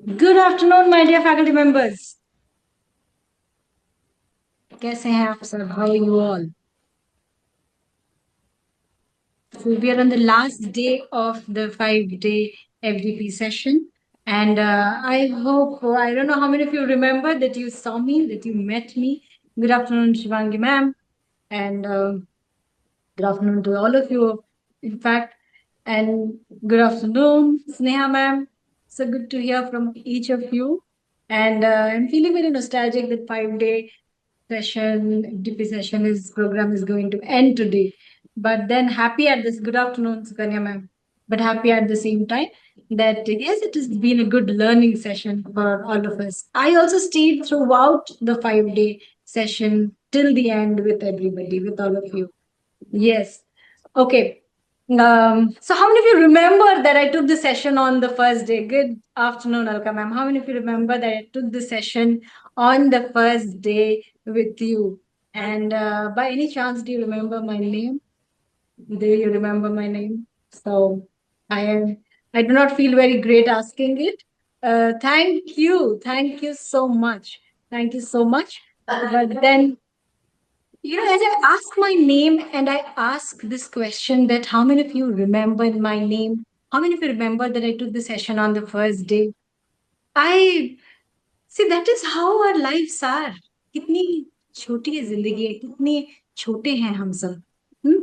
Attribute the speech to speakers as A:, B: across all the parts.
A: Good afternoon, my dear faculty members. कैसे हैं आप सब? How are you all? So we are on the last day of the 5-day FDP session. And I hope, I don't know how many of you remember that you saw me, that you met me. Good afternoon, Shivangi ma'am. And good afternoon to all of you, in fact. And good afternoon, Sneha ma'am. So good to hear from each of you. And I'm feeling very nostalgic that 5-day session, DP session is program is going to end today. But then happy at this, good afternoon, Sukanya ma'am. But happy at the same time that yes, it has been a good learning session for all of us. I also stayed throughout the 5-day session till the end with everybody, with all of you. Yes. Okay. So how many of you remember that I took the session on the first day? Good afternoon, Alka ma'am. How many of you remember that I took the session on the first day with you? And by any chance, do you remember my name? Do you remember my name? So I am. I do not feel very great asking it. Thank you so much. Thank you so much. But then as I ask my name and I ask this question that how many of you remember my name? How many of you remember that I took the session on the first day? I see that is how our lives are. कितनी छोटी है जिंदगी है, कितने छोटे हैं हम सब।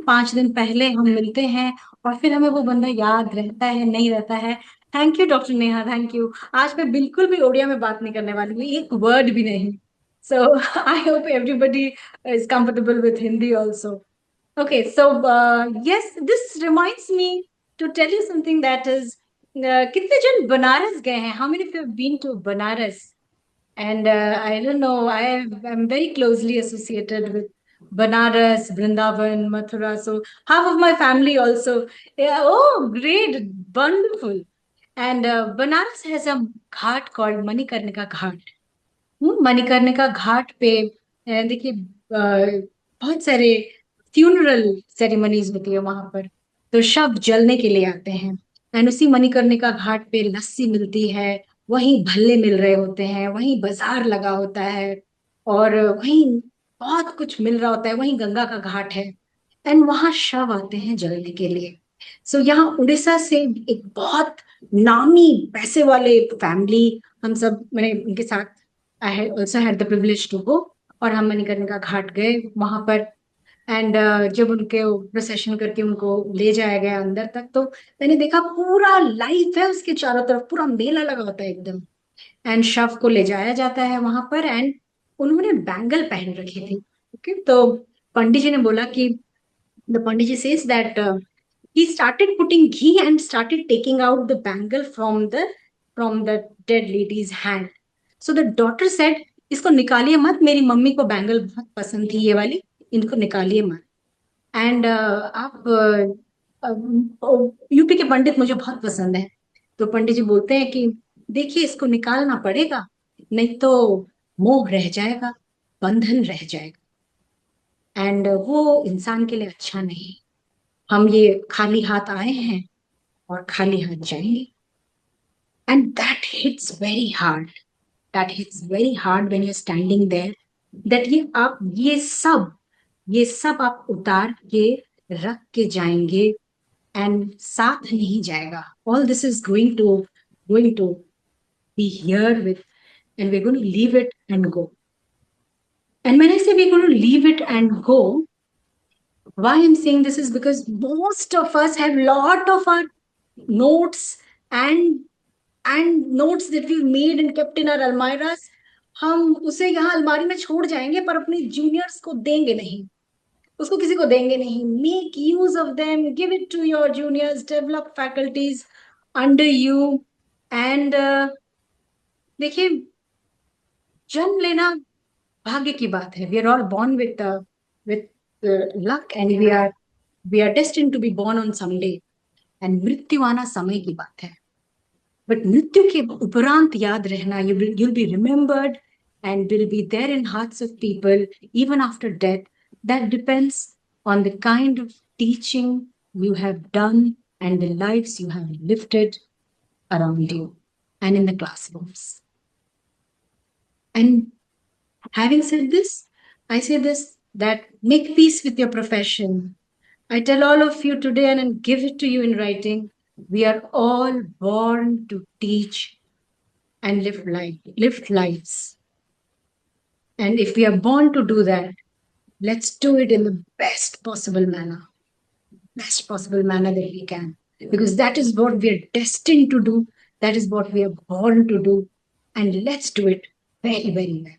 A: 5 दिन पहले हम मिलते हैं और फिर हमें वो बंदा याद रहता है नहीं रहता है। Thank you doctor Neha, thank you. आज मैं बिल्कुल भी ओडिया में बात नहीं करने वाली हूँ, एक वर्ड भी नहीं। So I hope everybody is comfortable with Hindi also. Okay, so yes, this reminds me to tell you something that is, कितने जन बनारस गए हैं? How many of you have been to Banaras? And I don't know, I'm very closely associated with Banaras, Vrindavan, Mathura. So half of my family also. Yeah, oh, great, wonderful. And Banaras has a ghat called Manikarnika Ghat. Manikarnika घाट पे देखिए बहुत सारे funeral ceremonies होती है वहां पर। तो शव जलने के लिए आते हैं। एंड उसी मणिकर्णिका घाट पे लस्सी मिलती है, वहीं भल्ले मिल रहे होते हैं, वहीं बाजार लगा होता है, और वहीं बहुत कुछ मिल रहा होता है, वहीं गंगा का घाट है। एंड वहां शव आते हैं जलने के लिए। सो यहाँ उड़ीसा से एक बहुत नामी पैसे वाले फैमिली, हम सब मैंने उनके साथ I had also had the privilege to go. और हम मणिकर्णिका घाट गए वहां पर। एंड जब उनके प्रोसेशन करके उनको ले जाया गया अंदर तक, तो मैंने देखा पूरा लाइफ है उसके चारों तरफ, पूरा मेला लगा होता है एकदम। एंड शव को ले जाया जाता है वहां पर। एंड उन्होंने बैंगल पहन रखी थी। ओके, तो पंडित जी ने बोला कि the pandit ji says that he started putting ghee and started taking out the bangle from the dead lady's hand. So the daughter said, इसको निकालिए मत, मेरी मम्मी को बैंगल बहुत पसंद थी ये वाली, इनको निकालिए मत। एंड आप यूपी के पंडित मुझे बहुत पसंद है। तो पंडित जी बोलते हैं कि देखिए इसको निकालना पड़ेगा, नहीं तो मोह रह जाएगा, बंधन रह जाएगा। एंड वो इंसान के लिए अच्छा नहीं। हम ये खाली हाथ आए हैं और खाली हाथ जाएंगे। And that hits very hard, that hits very hard when you are standing there, that ये सब आप उतार के रख के जाएंगे, एंड साथ नहीं जाएगा। All this is going to be here with, and we are going to leave it and go. And when I say we are going to leave it and go, why I'm saying this is because most of us have lot of our notes and notes that we've made and kept in our almirahs. हम उसे यहाँ अलमारी में छोड़ जाएंगे पर अपने juniors को देंगे नहीं, उसको किसी को देंगे नहीं। Make use of them, give it to your juniors, develop faculties under you. And देखिए, जन्म लेना भाग्य की बात है। We are all born with luck, and we are destined to be born on someday. And मृत्यु आना समय की बात है। बट मृत्यु के उपरांत याद रहना, you'll be remembered and will be there in hearts of people even after death. That depends on the kind of teaching you have done and the lives you have lifted around you. and in the classrooms. And having said this, I say this that make peace with your profession. I tell all of you today and give it to you in writing. We are all born to teach and live lives. And if we are born to do that, let's do it in the best possible manner. Best possible manner that we can. Because that is what we are destined to do. That is what we are born to do. And let's do it very, very well.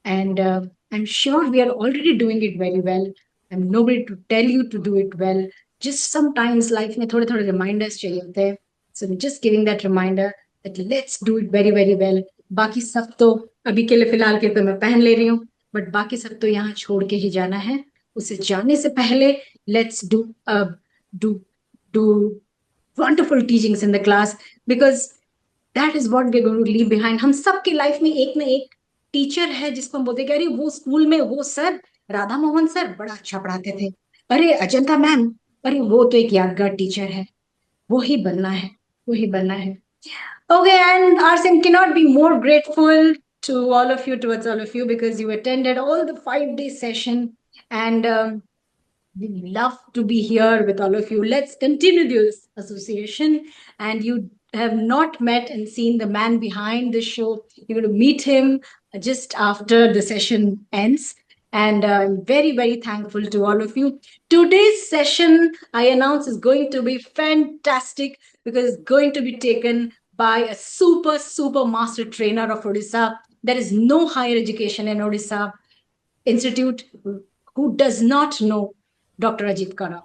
A: And I'm sure we are already doing it very well. I'm nobody to tell you to do it well. Just sometimes life में थोड़े थोड़े reminders चाहिए होते हैं. So I'm just giving that reminder that let's do it very, very well. बाकी सब तो अभी के लिए फिलहाल के तो मैं पहन ले रही हूँ. But बाकी सब तो यहाँ छोड़ के ही जाना है. उसे जाने से पहले let's do do wonderful teachings in the class, because that is what we're going to leave behind. हम सबकी लाइफ में एक ना एक टीचर है जिसको हम बोलते हैं कि अरे वो स्कूल में वो सर राधा मोहन सर बड़ा अच्छा पढ़ाते थे, अरे अजंता मैम, अरे वो तो एक यादगार टीचर है. वो ही बनना है, वो ही बनना है. Okay, and Arsim cannot be more grateful to all of you, towards all of you, because you attended all the 5 day session, and we love to be here with all of you. Let's continue this association. And you have not met and seen the man behind the show. You're going to meet him just after the session ends. And I'm very, very thankful to all of you. Today's session, I announce, is going to be fantastic because it's going to be taken by a super, super master trainer of Odisha. There is no higher education in Odisha institute who does not know Dr. Ajit Kara.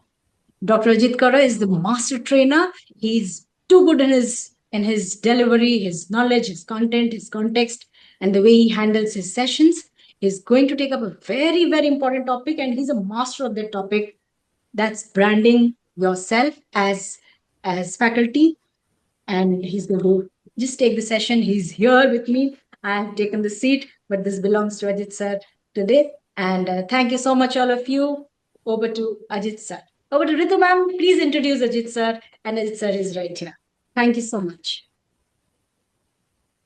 A: Dr. Ajit Kara is the master trainer. He's too good in his delivery, his knowledge, his content, his context, and the way he handles his sessions. He's going to take up a very, very important topic, and he's a master of that topic. That's branding yourself as faculty. And he's going to just take the session. He's here with me. I have taken the seat, but this belongs to Ajit sir today. And thank you so much, all of you. Over to Ajit sir. Over to Ritu ma'am. Please introduce Ajit sir. And Ajit sir is right here. Thank you so much.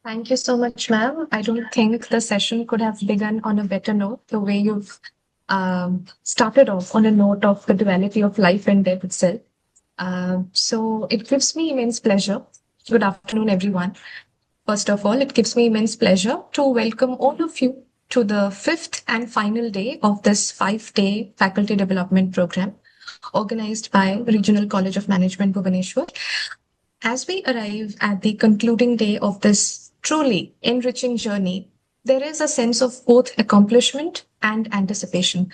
B: Thank you so much, ma'am. I don't think the session could have begun on a better note, the way you've started off on a note of the duality of life and death itself. So it gives me immense pleasure. Good afternoon, everyone. First of all, it gives me immense pleasure to welcome all of you to the fifth and final day of this 5 day faculty development program organized by Regional College of Management, Bhubaneswar. As we arrive at the concluding day of this truly enriching journey, there is a sense of both accomplishment and anticipation.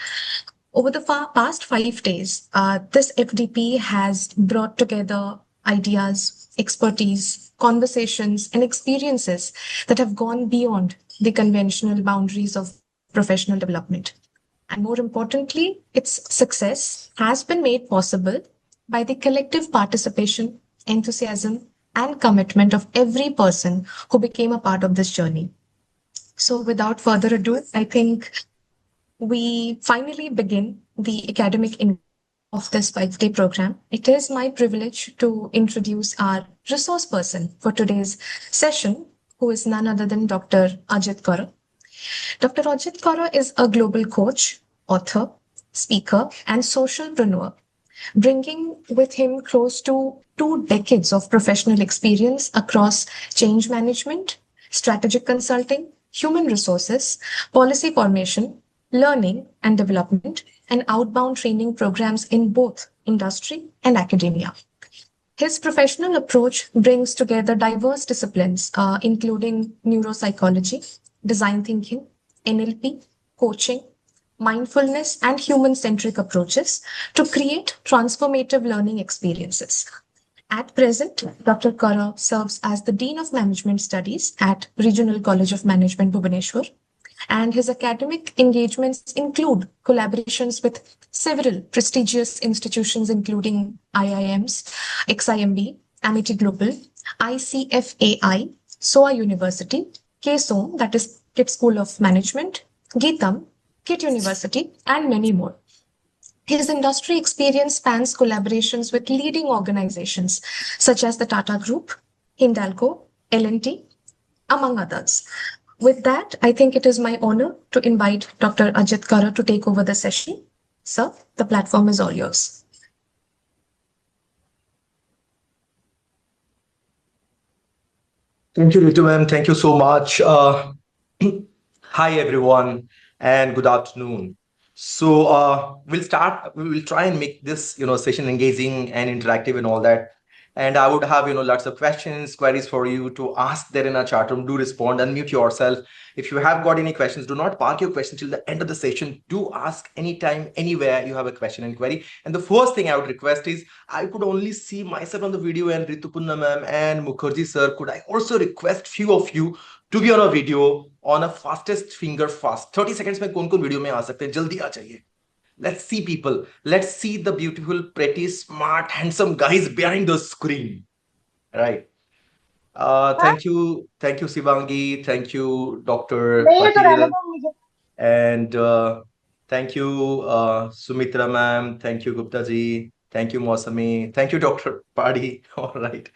B: Over the past 5 days, this FDP has brought together ideas, expertise, conversations, and experiences that have gone beyond the conventional boundaries of professional development. And more importantly, its success has been made possible by the collective participation, enthusiasm, and commitment of every person who became a part of this journey. So without further ado, I think we finally begin the academic of this 5 day program. It is my privilege to introduce our resource person for today's session, who is none other than Dr. Ajit Kara. Dr. Ajit Kara is a global coach, author, speaker, and socialpreneur, bringing with him close to 2 decades of professional experience across change management, strategic consulting, human resources, policy formation, learning and development, and outbound training programs in both industry and academia. His professional approach brings together diverse disciplines, including neuropsychology, design thinking, NLP, coaching, mindfulness, and human-centric approaches to create transformative learning experiences. At present, Dr. Kara serves as the Dean of Management Studies at Regional College of Management, Bhubaneswar, and his academic engagements include collaborations with several prestigious institutions, including IIMs, XIMB, Amity Global, ICFAI, SOA University, KSOM, that is KIT School of Management, Geetam, KIT University, and many more. His industry experience spans collaborations with leading organizations such as the Tata Group, Hindalco, L&T, among others. With that, I think it is my honor to invite Dr. Ajit Kara to take over the session. Sir, the platform is all yours.
C: Thank you, Ritu ma'am. Thank you so much. Hi, everyone, and good afternoon. So we'll start. We will try and make this, session engaging and interactive and all that. And I would have, lots of questions, queries for you to ask there in our chat room. Do respond, unmute yourself. If you have got any questions, do not park your question till the end of the session. Do ask anytime, anywhere you have a question and query. And the first thing I would request is I could only see myself on the video and Ritupunna ma'am and Mukherjee sir. Could I also request few of you to be on a video on a fastest finger fast? 30 seconds में कौन कौन video में आ सकते हैं? जल्दी आ जाइए. Let's see people. Let's see the beautiful, pretty, smart, handsome guys behind the screen. Right. Thank you, Sivangi. Thank you, Dr. Patil. And thank you, Sumitra ma'am. Thank you, Gupta ji. Thank you, Mosami. Thank you, Dr. Padi. All right.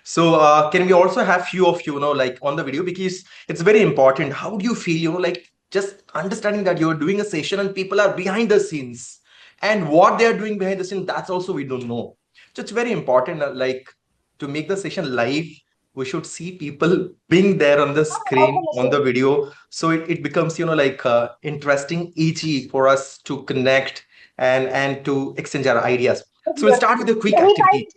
C: So can we also have few of you, like on the video, because it's very important. How do you feel, like just understanding that you're doing a session and people are behind the scenes, and what they're doing behind the scenes, that's also we don't know. So it's very important, like to make the session live, we should see people being there on the screen on the video, so it becomes like interesting, easy for us to connect and to exchange our ideas. So we'll start with a quick activity.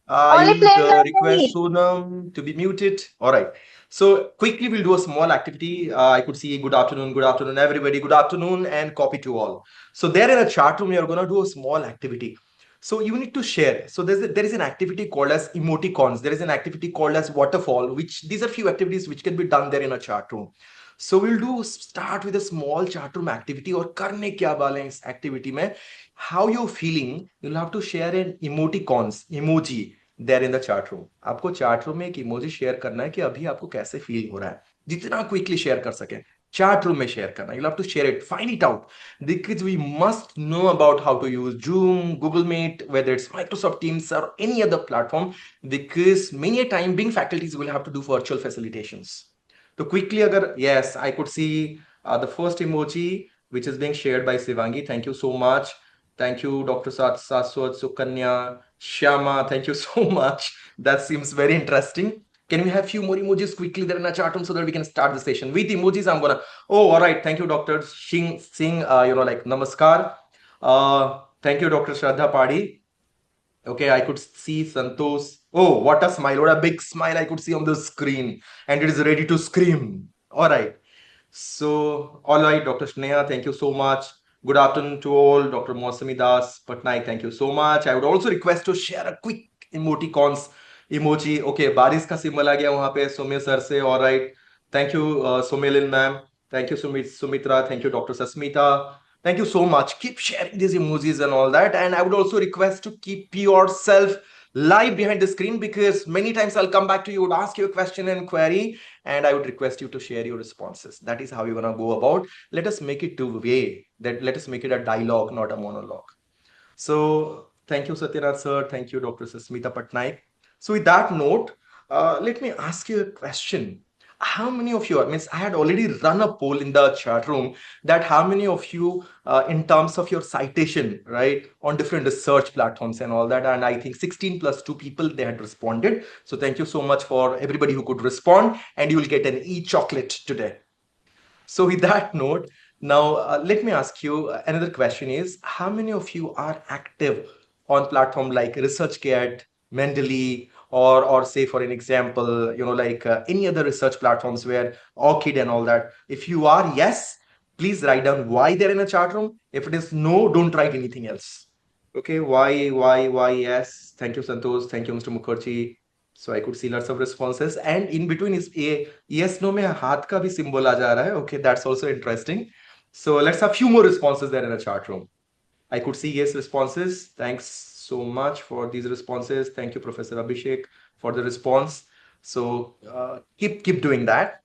C: I would request Sonam to be muted. All right. So quickly, we'll do a small activity. I could see good afternoon, everybody, good afternoon, and copy to all. So there in a chat room, you're going to do a small activity. So you need to share. So there is an activity called as emoticons. There is an activity called as waterfall, which these are few activities which can be done there in a chat room. So we'll start with a small chat room activity or karne kya balance activity mein. How you're feeling, you'll have to share an emoticons, emoji there in the chat room. आपको chat room में एक emoji share करना है कि अभी आपको कैसे feel हो रहा है. जितना quickly share कर सके. Chat room में share करना. You'll have to share it. Find it out. Because we must know about how to use Zoom, Google Meet, whether it's Microsoft Teams or any other platform. Because many a time being faculties will have to do virtual facilitations. So quickly, yes, I could see the first emoji which is being shared by Sivangi. Thank you so much. Thank you, Dr. Saswat, Sukanya, Shyama. Thank you so much. That seems very interesting. Can we have few more emojis quickly there in our chat room so that we can start the session? With emojis, I'm gonna. Oh, all right. Thank you, Dr. Singh. Like Namaskar. Thank you, Dr. Shraddha Padi. Okay, I could see Santosh. Oh, what a smile. What a big smile I could see on the screen. And it is ready to scream. All right. So, all right, Dr. Sneha, thank you so much. Good afternoon to all. Dr. Mosami Das Patnaik, thank you so much. I would also request to share a quick emoticons emoji. Okay, बारिश का symbol आ गया वहां पे सोम्य sir से. All right. Thank you, Somelin ma'am. Thank you, Sumitra. Thank you, Dr. Sasmita. Thank you so much. Keep sharing these emojis and all that. And I would also request to keep yourself live behind the screen, because many times I'll come back to you, would ask you a question and query, and I would request you to share your responses. That is how you're gonna go about. Let us make it two-way. That let us make it a dialogue, not a monologue. So thank you, Satyanath sir. Thank you, Dr. Sasmita Patnaik. So with that note, let me ask you a question. How many of you, I had already run a poll in the chat room that how many of you, in terms of your citation, right, on different research platforms and all that, and I think 16 plus 2 people, they had responded. So thank you so much for everybody who could respond, and you will get an e-chocolate today. So with that note, now let me ask you another question is, how many of you are active on platform like ResearchGate, Mendeley, or say for an example, like any other research platforms where ORCID and all that? If you are, yes, please write down why they're in a chat room. If it is no, don't write anything else. Okay, why, yes. Thank you, Santosh. Thank you, Mr. Mukherjee. So I could see lots of responses, and in between is a yes no में हाथ का भी symbol आ जा रहा है. Okay, that's also interesting. So let's have few more responses there in the chat room. I could see yes responses. Thanks so much for these responses. Thank you, Professor Abhishek, for the response. So keep doing that.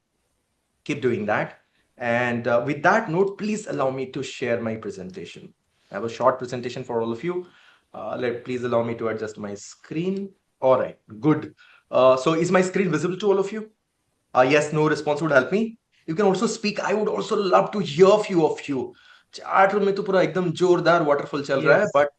C: Keep doing that. And with that note, please allow me to share my presentation. I have a short presentation for all of you. Please allow me to adjust my screen. All right, good. So is my screen visible to all of you? Yes, no response would help me. You can also speak. I would also love to hear few of you. Chat room में तो पूरा एकदम जोरदार waterfall चल रहा है,
D: Yes.
C: but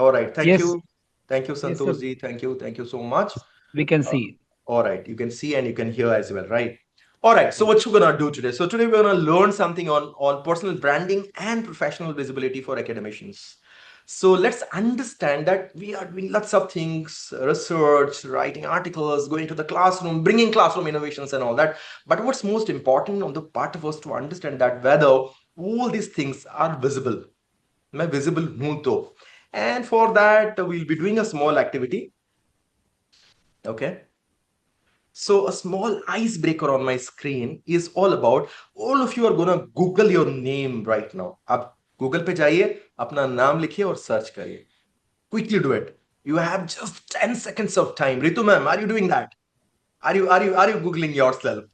C: all right. Thank
D: Yes.
C: you,
D: Yes, sir.
C: Santosh ji. Thank you so much.
D: We can
C: Uh,
D: see.
C: all right, you can see and you can hear as well, right? All right. So what we're gonna do today? So today we're gonna learn something on personal branding and professional visibility for academicians. So let's understand that we are doing lots of things, research, writing articles, going to the classroom, bringing classroom innovations and all that. But what's most important on the part of us to understand that whether all these things are visible. मैं visible हूं तो. And for that, we'll be doing a small activity. Okay. So a small icebreaker on my screen is all about, all of you are gonna Google your name right now. आप Google पे जाइए, अपना नाम लिखिए और search करिए. Quickly do it. You have just 10 seconds of time. Ritu ma'am, are you doing that? Are you Googling yourself?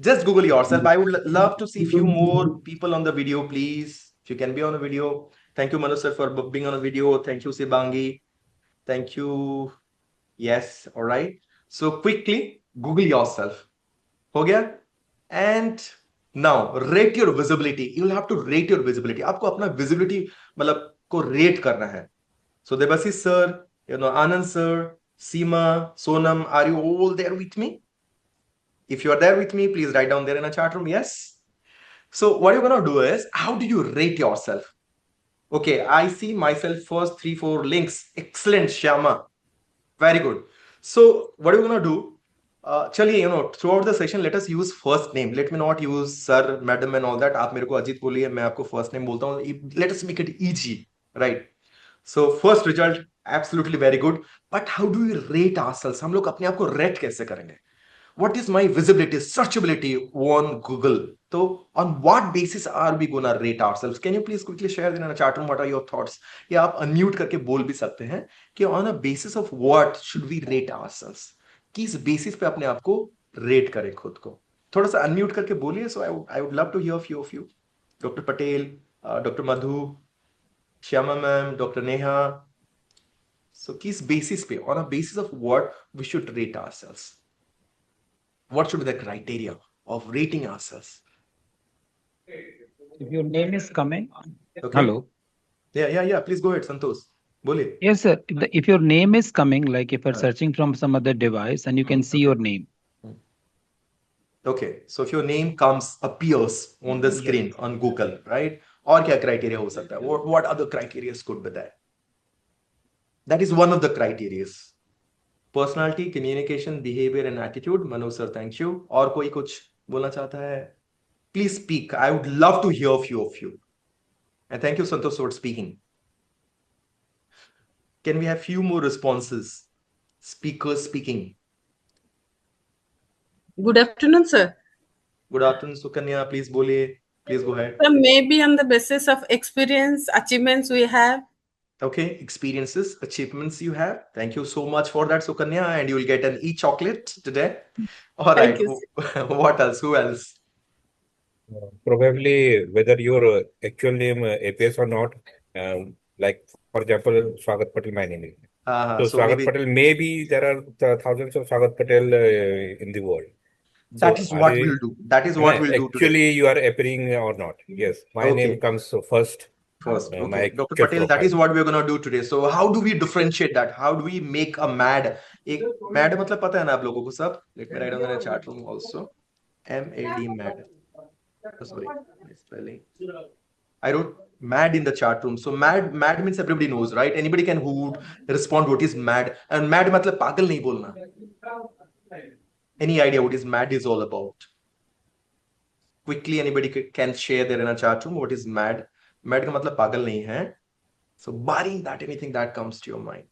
C: Just Google yourself. I would love to see few more people on the video, please. If you can be on a video. Thank you, Manu sir, for being on a video. Thank you, Sibangi. Thank you. Yes, all right. So quickly Google yourself. हो गया? And now rate your visibility. You will have to rate your visibility. आपको अपना visibility मतलब को rate करना है. So Debasis sir, Anand sir, Seema, Sonam, are you all there with me? If you are there with me, please write down there in a chat room. Yes. So what you're gonna do is, how do you rate yourself? Okay, I see myself first 3-4 links. Excellent, Shyama. Very good. So what are you gonna do? चलिए, throughout the session, let us use first name. Let me not use sir, madam and all that. आप मेरे को अजीत बोलिए, मैं आपको first name बोलता हूँ. Let us make it easy, right? So first result, absolutely very good. But how do we rate ourselves? हम लोग अपने आप को rate कैसे करेंगे? What is my visibility, searchability on Google? So on what basis are we gonna rate ourselves? Can you please quickly share in a chat room what are your thoughts? या आप unmute करके बोल भी सकते हैं कि on a basis of what should we rate ourselves? किस basis पे अपने आप को rate करें खुद को? थोड़ा सा unmute करके बोलिए. So I would love to hear a few of you. Dr. Patel, Dr. Madhu, Shyama ma'am, Dr. Neha. So किस basis पे, on a basis of what we should rate ourselves? What should be the criteria of rating ourselves?
D: If your name is coming.
C: Okay.
D: Hello.
C: Yeah. Please go ahead, Santosh. बोलिए.
D: Yes, sir. If your name is coming, like if you're
C: Right.
D: searching from some other device and you can see your name.
C: Okay. So if your name appears on the screen on Google, right? और क्या criteria हो सकता है? What other criteria could be there? That is one of the criteria. Personality, communication, behavior and attitude. Manu sir, thank you. और कोई कुछ बोलना चाहता है? Please speak. I would love to hear a few of you. And thank you, Santosh, for speaking. Can we have few more responses? Speakers speaking.
E: Good afternoon, sir.
C: Good afternoon, Sukanya. Please boliye. Please go ahead.
E: Sir, maybe on the basis of experience, achievements we have.
C: Okay, experiences, achievements you have. Thank you so much for that, Sukanya, and you will get an e-chocolate today. All right.
E: Thank you,
C: What else? Who else?
F: Probably whether your actual name appears or not. Like for example, Swagat Patel, my name is. So Swagat
C: maybe
F: Patel, maybe there are thousands of Swagat Patel in the world.
C: that
F: So
C: is
F: are
C: what
F: they-
C: we'll do. That is what we'll do today.
F: Actually, you are appearing or not. Yes, my
C: Okay.
F: name comes first.
C: First,
F: my
C: okay, Dr.
F: actual
C: Patel, that is
F: profile.
C: what we're gonna do today. So how do we differentiate that? How do we make a mad? एक mad मतलब पता है ना आप लोगों को सब? Let me write down in the chat room also. MAD mad. Oh, sorry, spelling. I wrote mad in the chat room. So mad means everybody knows, right? Anybody can who would respond what is mad. And mad मतलब पागल नहीं बोलना. Any idea what is mad is all about? Quickly, anybody can share there in a chat room what is mad. Mad का मतलब पागल नहीं है. So barring that, anything that comes to your mind.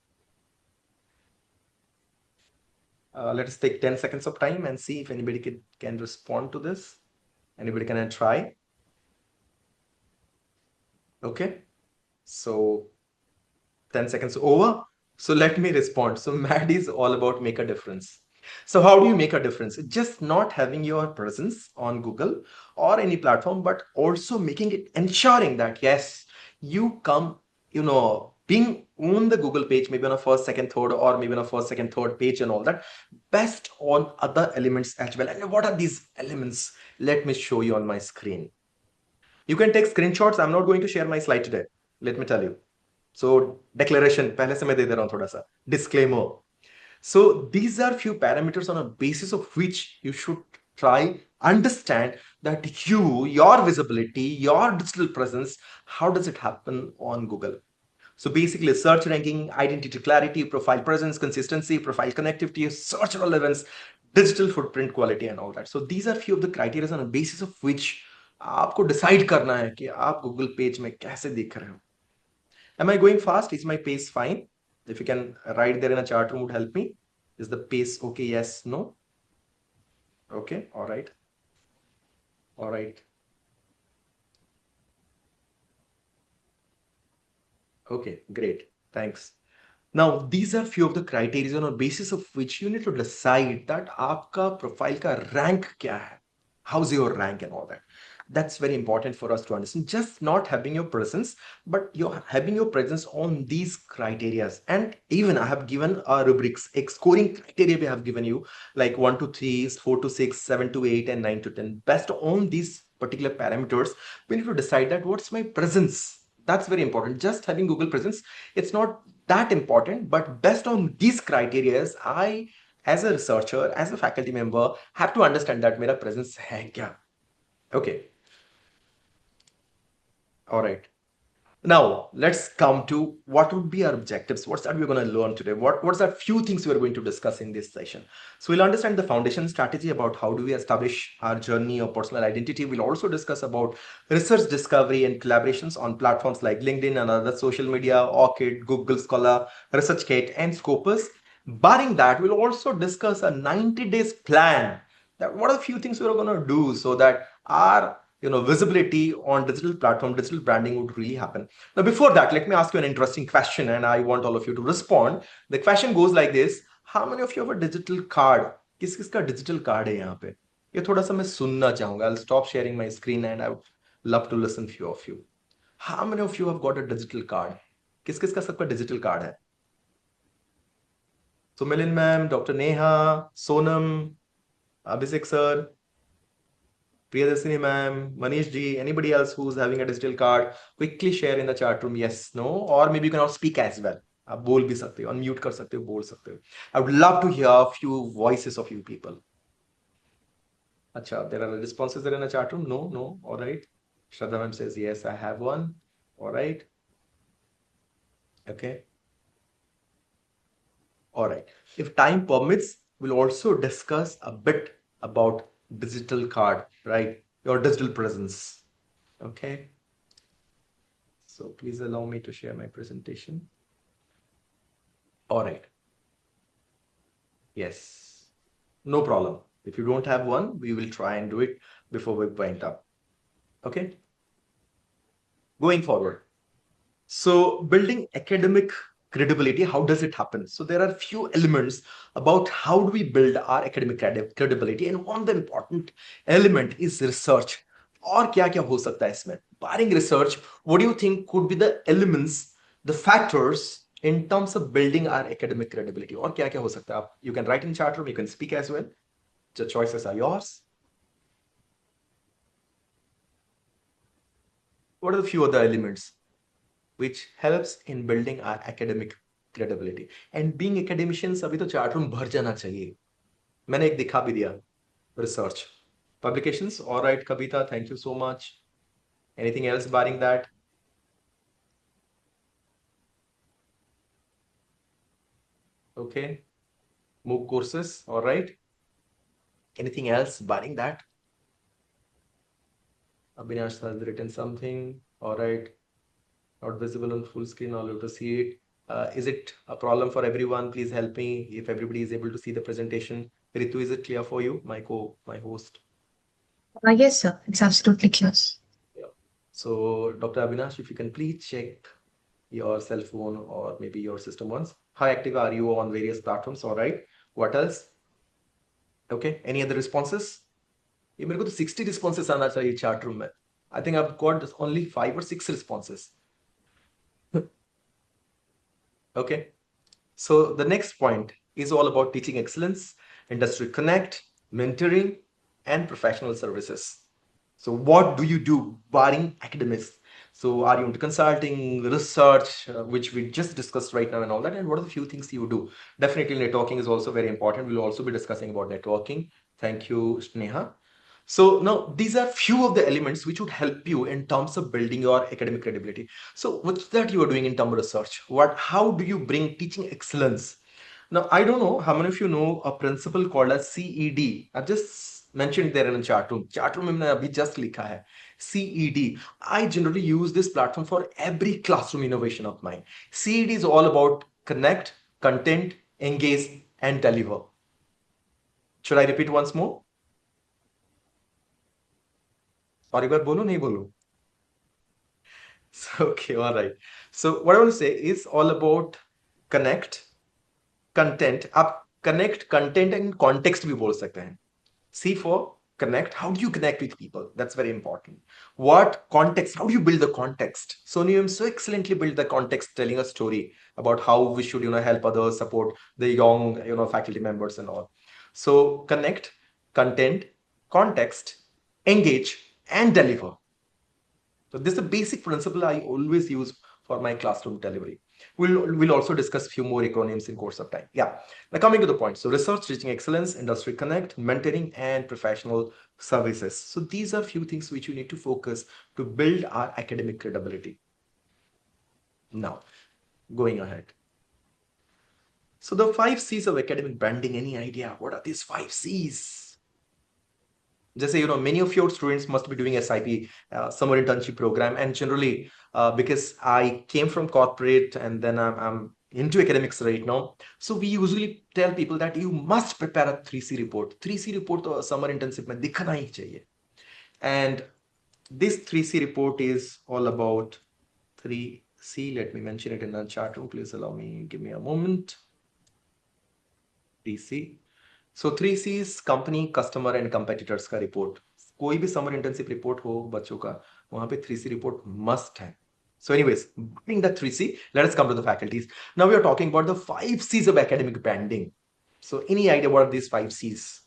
C: Let us take 10 seconds of time and see if anybody can respond to this. Anybody can try? Okay. So 10 seconds over. So let me respond. So MAD is all about make a difference. So how do you make a difference? Just not having your presence on Google or any platform, but also making it, ensuring that yes, you come, being on the Google page, maybe on a first, second, third, or maybe on a first, second, third page and all that, based on other elements as well. And what are these elements? Let me show you on my screen. You can take screenshots. I'm not going to share my slide today. Let me tell you. So declaration, पहले से मैं दे दे रहा हूँ थोड़ा सा disclaimer. So these are few parameters on a basis of which you should try understand that your visibility, your digital presence, how does it happen on Google? So basically search ranking, identity clarity, profile presence, consistency, profile connectivity, search relevance, digital footprint quality and all that. So these are few of the criteria on a basis of which आपको decide करना है कि आप Google page में कैसे दिख रहे हो. Am I going fast? Is my pace fine? If you can write there in a chat room would help me. Is the pace okay? Yes, no? Okay, all right. All right. Okay, great. Thanks. Now, these are few of the criteria on the basis of which you need to decide that आपका profile का rank क्या है? How's your rank and all that? That's very important for us to understand. Just not having your presence, but you're having your presence on these criteria. And even I have given rubrics, scoring criteria we have given you, like 1 to 3, 4 to 6, 7 to 8, and 9 to 10. Based on these particular parameters, we need to decide that what's my presence. That's very important. Just having Google presence, it's not that important, but based on these criteria, I, as a researcher, as a faculty member, have to understand that मेरा presence है क्या. Okay. All right. Now let's come to what would be our objectives. What's that we're going to learn today? What's that few things we're going to discuss in this session? So we'll understand the foundation strategy about how do we establish our journey or personal identity. We'll also discuss about research discovery and collaborations on platforms like LinkedIn and other social media, ORCID, Google Scholar, ResearchGate, and Scopus. Barring that, we'll also discuss a 90 days plan. That what are the few things we're going to do so that our visibility on digital platform, digital branding would really happen. Now, before that, let me ask you an interesting question and I want all of you to respond. The question goes like this. How many of you have a digital card? किस किस का digital card है यहाँ पे? ये थोड़ा सा मैं सुनना चाहूँगा. I'll stop sharing my screen and I would love to listen few of you. How many of you have got a digital card? किस किस का सबका digital card है? So Milin ma'am, Dr. Neha, Sonam, Abhishek sir, Priyadarshini ma'am, Manish ji, anybody else who's having a digital card, quickly share in the chat room, yes, no, or maybe you can also speak as well. आप बोल भी सकते हो, unmute कर सकते हो, बोल सकते हो. I would love to hear a few voices of you people. Acha, there are responses there in the chat room? No, all right. Shraddha ma'am says, yes, I have one. All right. Okay. All right. If time permits, we'll also discuss a bit about digital card, right? Your digital presence. Okay. So please allow me to share my presentation. All right. Yes. No problem. If you don't have one, we will try and do it before we wind up. Okay. Going forward. So building academic credibility, how does it happen? So there are few elements about how do we build our academic credibility, and one of the important element is research. और क्या क्या हो सकता है इसमें? Barring research, what do you think could be the elements, the factors in terms of building our academic credibility? और क्या क्या हो सकता है? You can write in chat room, you can speak as well. The choices are yours. What are the few other elements which helps in building our academic credibility? And being academicians, अभी तो chat room भर जाना चाहिए. मैंने एक दिखा भी दिया. Research. Publications, all right, Kavita, thank you so much. Anything else barring that? Okay. MOOC courses, all right. Anything else barring that? Abhinash has written something, all right. Not visible on full screen, I'll able to see it. Is it a problem for everyone? Please help me if everybody is able to see the presentation. Ritu, is it clear for you, my host?
B: Yes, sir. It's absolutely clear.
C: Yeah. So, Dr. Abhinash, if you can please check your cell phone or maybe your system once. How active are you on various platforms? All right. What else? Okay. Any other responses? ये मेरे को तो 60 responses आना चाहिए chat room में. I think I've got only 5 or 6 responses. Okay. So the next point is all about teaching excellence, industry connect, mentoring, and professional services. So what do you do barring academics? So are you into consulting, research, which we just discussed right now and all that? And what are the few things you do? Definitely networking is also very important. We'll also be discussing about networking. Thank you, Sneha. So now these are few of the elements which would help you in terms of building your academic credibility. So what's that you are doing in terms of research? How do you bring teaching excellence? Now, I don't know how many of you know a principle called as CED. I've just mentioned there in the chat room. Chat room में मैंने just लिखा है CED. I generally use this platform for every classroom innovation of mine. CED is all about connect, content, engage, and deliver. Should I repeat once more? और एक बार बोलो नहीं बोलो? Okay, all right. So what I want to say is all about connect, content. आप connect, content and context भी बोल सकते हैं. C for connect. How do you connect with people? That's very important. What context? How do you build the context? Sonu, you so excellently built the context, telling a story about how we should, help others, support the young, faculty members and all. So connect, content, context, engage, and deliver. So this is a basic principle I always use for my classroom delivery. We'll also discuss a few more acronyms in course of time. Yeah. Now coming to the point. So research, teaching excellence, industry connect, mentoring, and professional services. So these are few things which you need to focus to build our academic credibility. Now, going ahead. So the 5 C's of academic branding, any idea? What are these 5 C's? Just say, many of your students must be doing SIP, summer internship program. And generally, because I came from corporate and then I'm into academics right now. So we usually tell people that you must prepare a 3C report. 3C report to summer internship mein dikhna hi chahiye. And this 3C report is all about 3C. Let me mention it in the chat room. Please allow me, give me a moment. 3C. So 3C's company customer and competitors का report. कोई भी summer internship report हो बच्चों का, वहां पे 3C report must है. So anyways, bring the 3C, let us come to the faculties. Now we are talking about the 5 C's of academic branding. So any idea what are these 5 C's?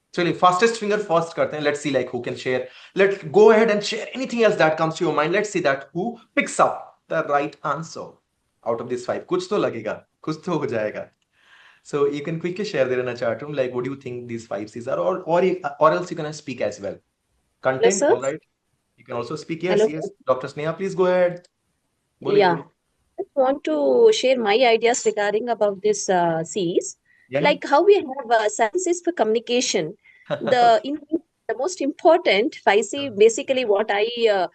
C: Actually, fastest finger first karte hain. Let's see like who can share. Let's go ahead and share anything else that comes to your mind. Let's see that who picks up the right answer out of these 5. कुछ तो लगेगा, कुछ तो हो जाएगा. So you can quickly share there in a chat room, like what do you think these 5 C's are, or else you can speak as well. Content,
G: Hello,
C: all right. You can also speak. Yes,
G: Hello,
C: yes. Dr. Sneha, please go ahead.
G: Yeah, I want to share my ideas regarding about this C's.
C: Yeah.
G: Like how we have 7 C's for communication. The most important 5C, basically what I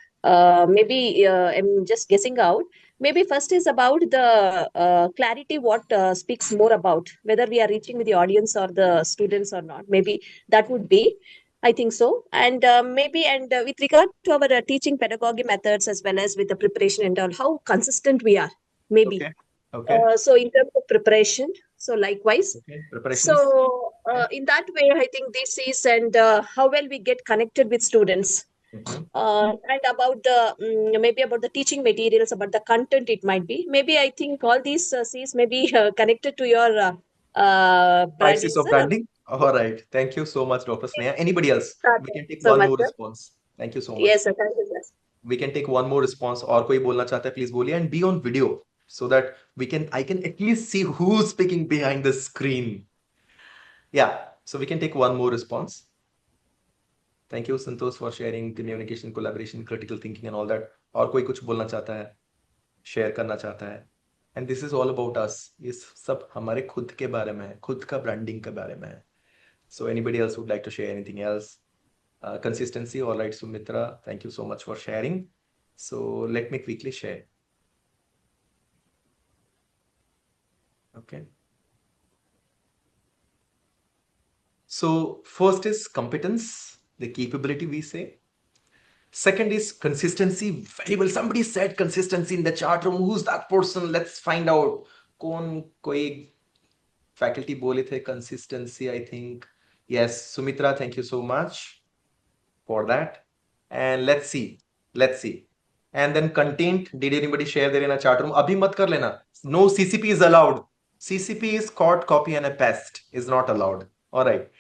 G: maybe am just guessing out. Maybe first is about the clarity, what speaks more about whether we are reaching with the audience or the students or not. Maybe that would be. I think so. And with regard to our teaching pedagogy methods as well as with the preparation and all, how consistent we are, maybe.
C: Okay.
G: So in terms of preparation, so likewise.
C: Okay. Preparations.
G: So in that way, I think this is and how well we get connected with students. And about the maybe about the teaching materials, about the content it might be. Maybe I think all these C's may be connected to your
C: 5 C's of
G: branding.
C: branding. All right. Thank you so much, Dr. Sneha. Anybody else? We can take
G: so
C: one
G: much,
C: more
G: sir.
C: response. Thank you so much.
G: Yes, sir. Thank you, sir.
C: We can take one more response. और कोई बोलना चाहता है please बोलिए, and be on video so that I can at least see who's speaking behind the screen. Yeah, so we can take one more response. Thank you, Santosh, for sharing communication, collaboration, critical thinking and all that. और कोई कुछ बोलना चाहता है, share करना चाहता है. And this is all about us. ये सब हमारे खुद के बारे में है, खुद का branding के बारे में है. So anybody else would like to share anything else? Consistency, all right, Sumitra, thank you so much for sharing. So let me quickly share. Okay. So first is competence, the capability we say. Second is consistency. Very well. Somebody said consistency in the chat room. Who's that person? Let's find out. Koi faculty bole the consistency, I think. Yes, Sumitra, thank you so much for that. And let's see. And then content, did anybody share there in a chat room? Abhi mat kar lena. No CCP is allowed. CCP is cut, copy, and a paste is not allowed. All right.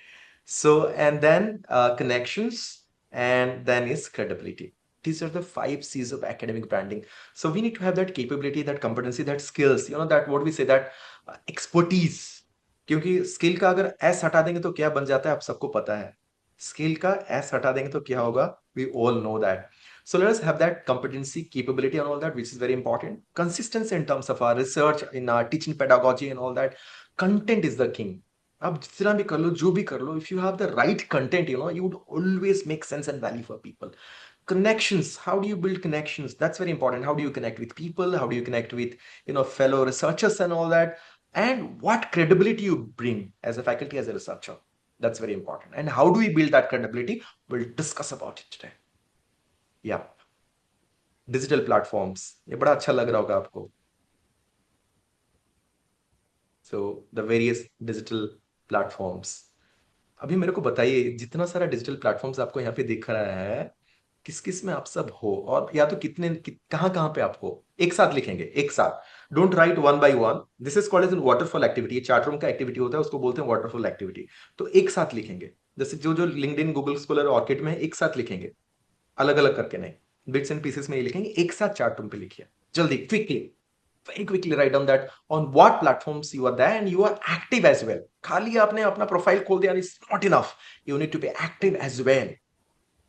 C: So, and then connections, and then is credibility. These are the 5 C's of academic branding. So we need to have that capability, that competency, that skills, that what we say, that expertise. क्योंकि skill का अगर S हटा देंगे तो क्या बन जाता है आप सबको पता है. स्किल का एस हटा देंगे तो क्या होगा, we all know that. So let us have that competency, capability and all that, which is very important. Consistency in terms of our research, in our teaching pedagogy and all that. Content is the king. आप जितना भी कर लो, जो भी कर लो, if you have the right content, you would always make sense and value for people. Connections, how do you build connections? That's very important. How do you connect with people? How do you connect with, fellow researchers and all that? And what credibility you bring as a faculty, as a researcher? That's very important. And how do we build that credibility? We'll discuss about it today. Yeah. Digital platforms. ये बड़ा अच्छा लग रहा होगा आपको. So the various digital platforms. अभी मेरे को बताइए, जितना सारा डिजिटल प्लेटफॉर्म्स आपको यहाँ पे दिख रहा है, किस किस में आप सब हो, और या तो कहाँ कहाँ पे आप हो. एक साथ लिखेंगे, एक साथ. Don't write one by one. This is called as waterfall activity. ये चैट रूम का एक्टिविटी होता है, उसको बोलते हैं वाटरफॉल एक्टिविटी. तो एक साथ लिखेंगे, जैसे जो लिंक्डइन, गूगल स्कॉलर, ऑर्किड में एक साथ लिखेंगे, अलग अलग करके नहीं, बिट्स एंड पीसेस में ये लिखेंगे. एक साथ चैट रूम पे लिखिए, जल्दी, quickly, very quickly write down that on what platforms you are there and you are active as well. खाली आपने अपना प्रोफाइल खोल दिया is not enough. You need to be active as well.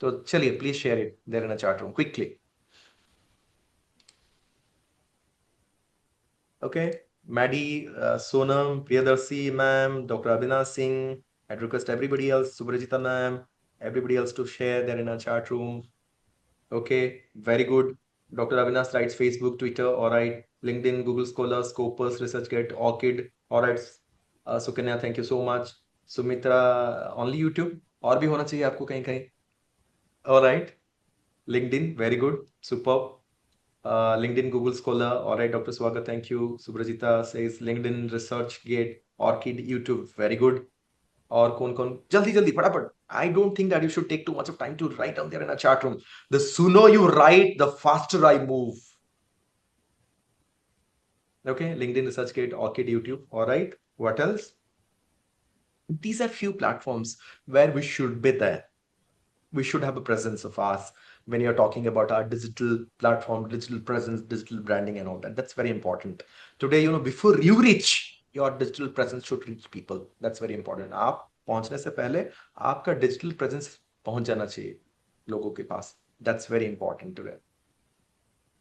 C: तो चलिए, please share it there in a chat room quickly. Okay, Maddie, Sonam, Priyadarshi ma'am, Dr. Abhinav Singh. I'd request everybody else, Subrajita ma'am, everybody else to share there in a chat room. Okay, very good. Dr. Avinash writes Facebook, Twitter, all right. LinkedIn, Google Scholar, Scopus, ResearchGate, Orchid, all right. Sukanya, thank you so much. Sumitra, only YouTube? और भी होना चाहिए आपको कहीं कहीं. All right. LinkedIn, very good, superb. LinkedIn, Google Scholar, all right. Dr. Swagat, thank you. Subrajita says LinkedIn, ResearchGate, Orchid, YouTube, very good. और कौन जल्दी जल्दी फटाफट. I don't think that you should take too much of time to write down there in a chat room. The sooner you write, the faster I move. Okay, LinkedIn, ResearchGate, Orchid, YouTube. All right, what else? These are few platforms where we should be there. We should have a presence of us when you're talking about our digital platform, digital presence, digital branding and all that. That's very important. Today, before you reach, your digital presence should reach people. That's very important. आप पहुंचने से पहले आपका digital presence पहुंच जाना चाहिए लोगों के पास. That's very important today.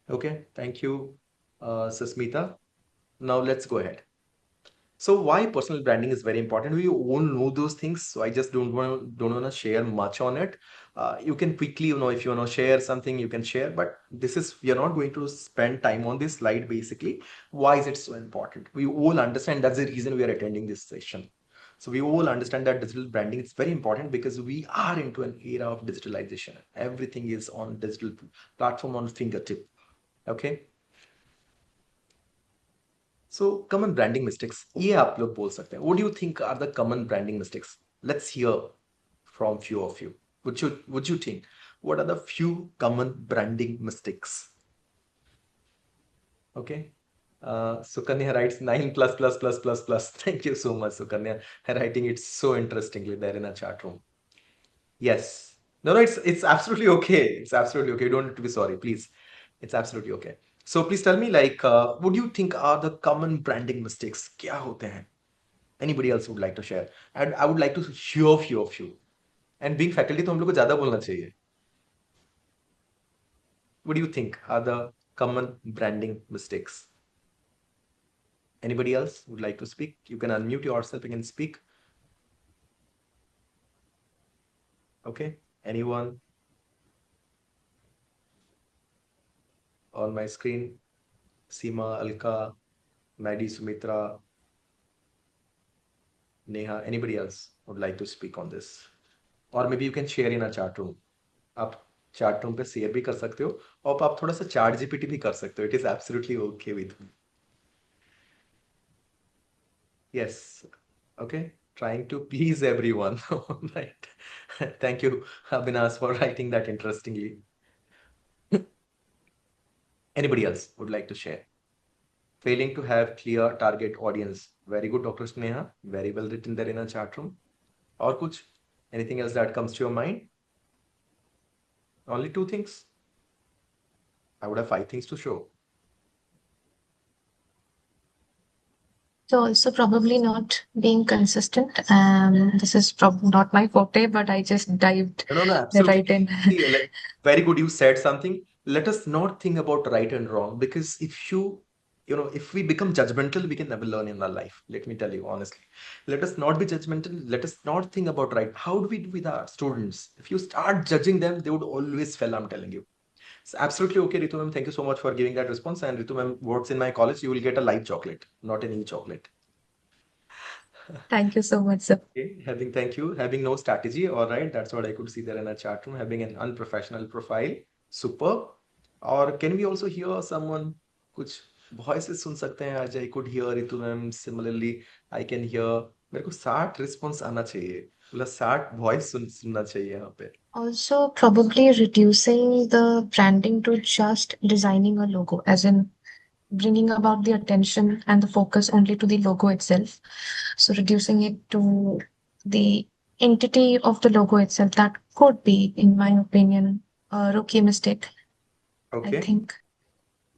C: Okay, thank you, Susmita. Now let's go ahead. So why personal branding is very important? We all know those things, so I just don't want to share much on it. You can quickly, if you want to share something, you can share, but we are not going to spend time on this slide. Basically, why is it so important? We all understand that's the reason we are attending this session. So we all understand that digital branding is very important because we are into an era of digitalization. Everything is on digital platform, on fingertip. Okay. So common branding mistakes, ये आप लोग बोल सकते हैं. What do you think are the common branding mistakes? Let's hear from few of you. Would you think what are the few common branding mistakes? Okay. Sukanya writes 9+++++. Thank you so much, Sukanya, writing it so interestingly there in a chat room. Yes. No, it's absolutely okay. It's absolutely okay. You don't have to be sorry, please. It's absolutely okay. So please tell me, what do you think are the common branding mistakes? क्या होते हैं? Anybody else would like to share? And I would like to hear few of you. And being faculty, तो हम लोग को ज़्यादा बोलना चाहिए. What do you think are the common branding mistakes? Anybody else would like to speak? You can unmute yourself. You can speak. Okay. Anyone? On my screen, Seema, Alka, Maddie, Sumitra, Neha, anybody else would like to speak on this? Or maybe you can share in a chat room. आप chat room पे share भी कर सकते हो, और आप थोड़ा सा chat GPT भी कर सकते हो. It is absolutely okay with me. Yes. Okay. Trying to please everyone. Right. Thank you, Abhinav, for writing that interestingly. Anybody else would like to share? Failing to have clear target audience. Very good, Dr. Sneha. Very well written there in a chat room. Or kuch? Anything else that comes to your mind? Only 2 things? I would have 5 things to show.
B: So also probably not being consistent. This is probably not my forte, but I just dived
C: No, absolutely.
B: right in.
C: See, very good. You said something. Let us not think about right and wrong, because if if we become judgmental, we can never learn in our life. Let me tell you honestly. Let us not be judgmental. Let us not think about right. How do we do with our students? If you start judging them, they would always fail. I'm telling you. It's absolutely okay, Ritu ma'am. Thank you so much for giving that response. And Ritu ma'am works in my college. You will get a live chocolate, not an e-chocolate.
B: Thank you so much, sir.
C: Okay, having no strategy. All right, that's what I could see there in a chat room. Having an unprofessional profile, superb. Or can we also hear someone? कुछ voices सुन सकते हैं आज? I could hear Ritu ma'am. Similarly, I can hear. मेरे को 60 response आना चाहिए. मतलब 60 voice सुनना चाहिए यहाँ पे.
B: Also, probably reducing the branding to just designing a logo, as in bringing about the attention and the focus only to the logo itself. So reducing it to the entity of the logo itself, that could be, in my opinion, a rookie mistake, I
C: Okay,
B: think.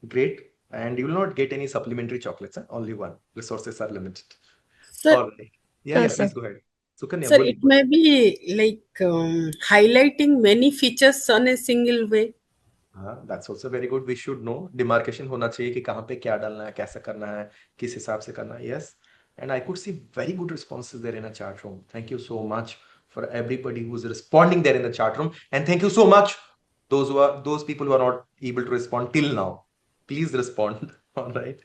C: great. And you will not get any supplementary chocolates. Huh? Only one. Resources are limited.
E: Sir,
C: All right. Yeah,
B: Sure,
C: please
B: sir.
C: go ahead. Sukanya,
E: sir,
C: बोलिए.
E: it may be like highlighting many features on a single way.
C: हाँ, that's also very good. We should know demarcation होना चाहिए कि कहाँ पे क्या डालना है, कैसा करना है, किस हिसाब से करना है. Yes, and I could see very good responses there in a chat room. Thank you so much for everybody who's responding there in the chat room, and thank you so much those people who are not able to respond till now. Please respond. All right.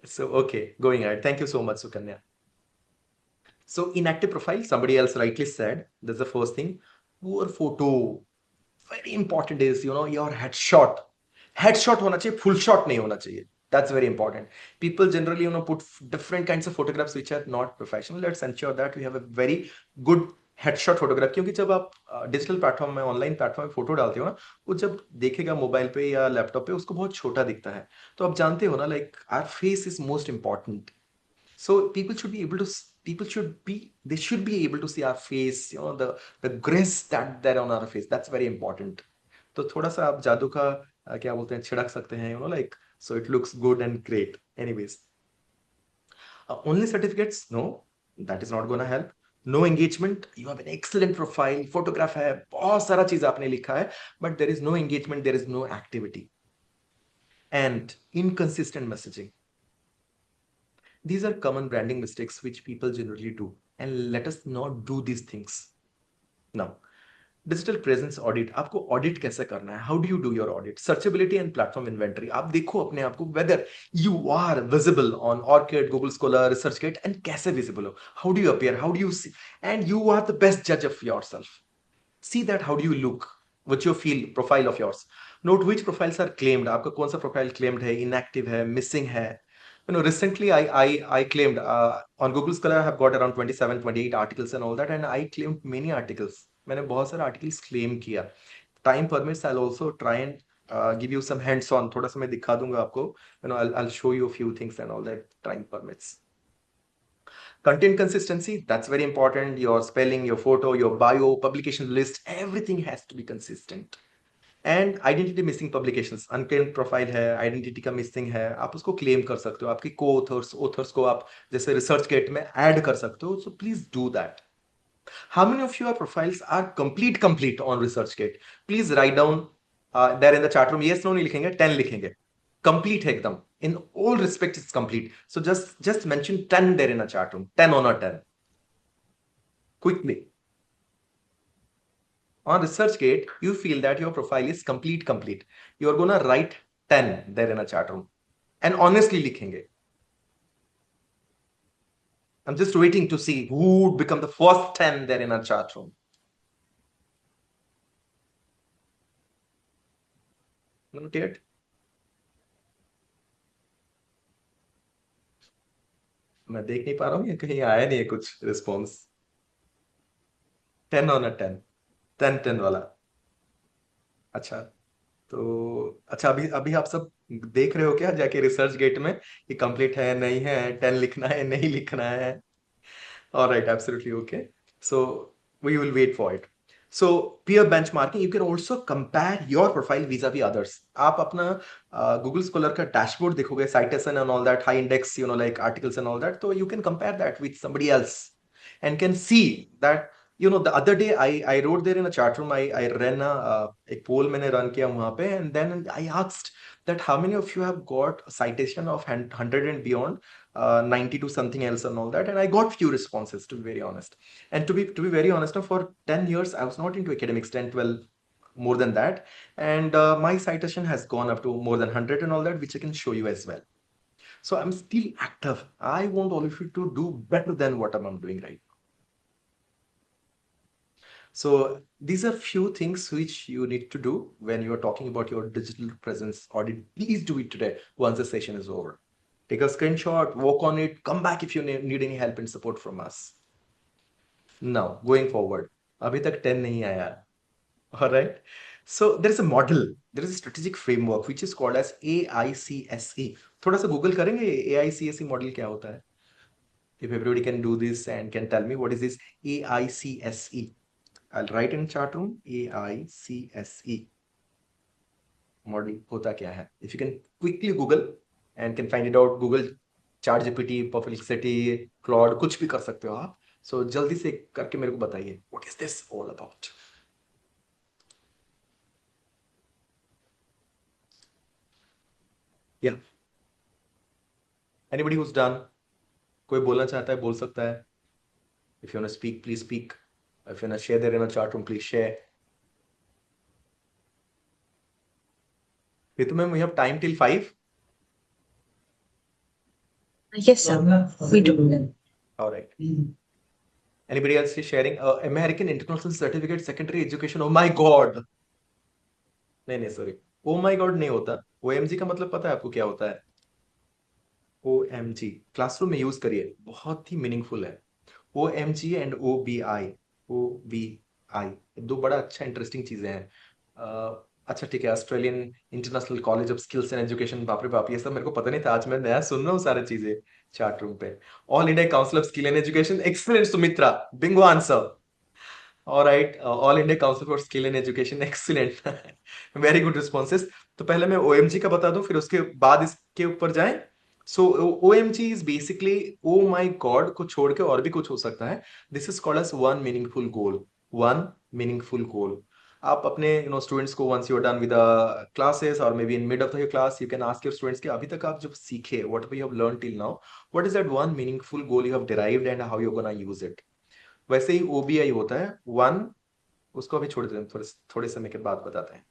C: So okay, going ahead. Thank you so much, Sukanya. So inactive profile, somebody else rightly said. That's the first thing. Poor photo. Very important is your headshot होना चाहिए, full shot नहीं होना चाहिए. That's very important. People generally put different kinds of photographs which are not professional. Let's ensure that we have a very good headshot photograph. क्योंकि जब आप digital platform में, online platform में फोटो डालते हो ना, वो जब देखेगा मोबाइल पे या लैपटॉप पे, उसको बहुत छोटा दिखता है. तो आप जानते हो ना, like our face is most important. So they should be able to see our face, the grace that there on our face. That's very important. तो थोड़ा सा आप जादू का क्या बोलते हैं, छिड़क सकते हैं, like so it looks good and great. Anyways, only certificates, no, that is not gonna help. No engagement. You have an excellent profile, photograph है, बहुत सारा चीज आपने लिखा है, but there is no engagement, there is no activity, and inconsistent messaging. These are common branding mistakes which people generally do, and let us not do these things. Now, digital presence audit. आपको audit कैसे करना है? How do you do your audit? Searchability and platform inventory. आप देखो अपने आप को whether you are visible on ORCID, Google Scholar, ResearchGate, and कैसे विजिबल हो. How do you appear, how do you see, and you are the best जज of yourself. See that how do you look, what's your feel profile of yours. Note which profiles are claimed. आपका कौन सा profile claimed है, inactive है, missing है. Recently I claimed on Google Scholar I have got around 27-28 articles and all that, and I claimed many articles. मैंने बहुत सारे articles claim किया. Time permits, I'll also try and give you some hands on. थोड़ा सा मैं दिखा दूंगा आपको. I'll show you a few things and all that. Time permits. Content consistency, that's very important. Your spelling, your photo, your bio, publication list, everything has to be consistent. And identity missing publications, unclaimed profile है, identity का missing है, आप उसको claim कर सकते हो. आपकी को ऑथर्स को आप जैसे रिसर्चगेट में ऐड कर सकते हो. So please do that. How many of your profiles are complete on ResearchGate? Please write down there in the chat room. Yes no नहीं लिखेंगे, 10 लिखेंगे. कंप्लीट है एकदम, in all respect it's complete. So just mention 10 there in a chat room. 10 on a 10 quickly. On ResearchGate, you feel that your profile is complete. You're gonna write 10 there in a chat room. And honestly likhenge. I'm just waiting to see who would become the first 10 there in a chat room. Not yet. मैं देख नहीं पा रहा हूँ, या कहीं आया नहीं है कुछ रिस्पॉन्स. 10 on a 10. 10 वाला. अच्छा, तो अच्छा, अभी आप सब देख रहे हो क्या जाके रिसर्च गेट में कि कंप्लीट है नहीं है, 10 लिखना है नहीं लिखना है? All right, absolutely okay. So we will wait for it. So peer benchmarking, you can also compare your profile vis-a-vis others. आप अपना Google Scholar का dashboard देखोगे, citation and all that, high index, like articles and all that, so you can compare that with somebody else and can see that, the other day I wrote there in a chat room, I ran एक poll मैंने run किया वहाँ पे, and then I asked that how many of you have got a citation of 100 and beyond, 90 to something else and all that, and I got few responses, to be very honest. And to be very honest, for 10 years I was not into academics, 10 12 more than that, and my citation has gone up to more than 100 and all that, which I can show you as well. So I'm still active. I want all of you to do better than what I'm doing right now. So these are few things which you need to do when you're talking about your digital presence audit. Please do it today once the session is over. Take a screenshot, work on it, come back if you need any help and support from us. Now, going forward, abhi tak 10 nahi aaya. All right. So there is a model, there is a strategic framework which is called as AICSE. थोड़ा सा Google करेंगे AICSE model क्या होता है? If everybody can do this and can tell me what is this AICSE. I'll write in chat room AICSE. Model होता क्या है? If you can quickly Google and can find it out, Google ChatGPT, Perplexity, Claude, कुछ भी कर सकते हो आप. So जल्दी से करके मेरे को बताइए, what is this all about? Yeah. Anybody who's done? कोई बोलना चाहता है बोल सकता है. If you want to speak, please speak. If you want to share there in a chat room, please share. Ritu ma'am, we have time till 5.
B: Yes, sir. We do.
C: All right. Anybody else is sharing? American International Certificate Secondary Education. Oh my God. नहीं sorry. Oh my God नहीं होता. OMG का मतलब पता है आपको क्या होता है? OMG क्लासरूम में यूज करिए, बहुत ही मीनिंगफुल है. OMG and OBI. OBI दो बड़ा अच्छा इंटरेस्टिंग चीजें हैं. अच्छा ठीक है, Australian international college of skills and education. बाप रे बाप, ये सब मेरे को पता नहीं था, आज मैं नया सुन रहा हूँ सारी चीजें चैट रूम पे. All India council of skill and education. Excellent Sumitra, Bingo answer. All right, All India Council for Skill and Education. Excellent. Very good responses. तो पहले मैं OMG का बता दूं, फिर उसके बाद इसके ऊपर जाएं. So OMG is basically oh my God को छोड़ के और भी कुछ हो सकता है. This is called as one meaningful goal. One meaningful goal. आप अपने students को once you're done with the classes or maybe in mid of the class, you can ask your students कि अभी तक आप जब सीखे, whatever you have learned till now, what is that one meaningful goal you have derived and how you're gonna use it. वैसे ही OBI होता है one. उसको अभी छोड़ देते हैं, थोड़े समय के बाद बताते हैं.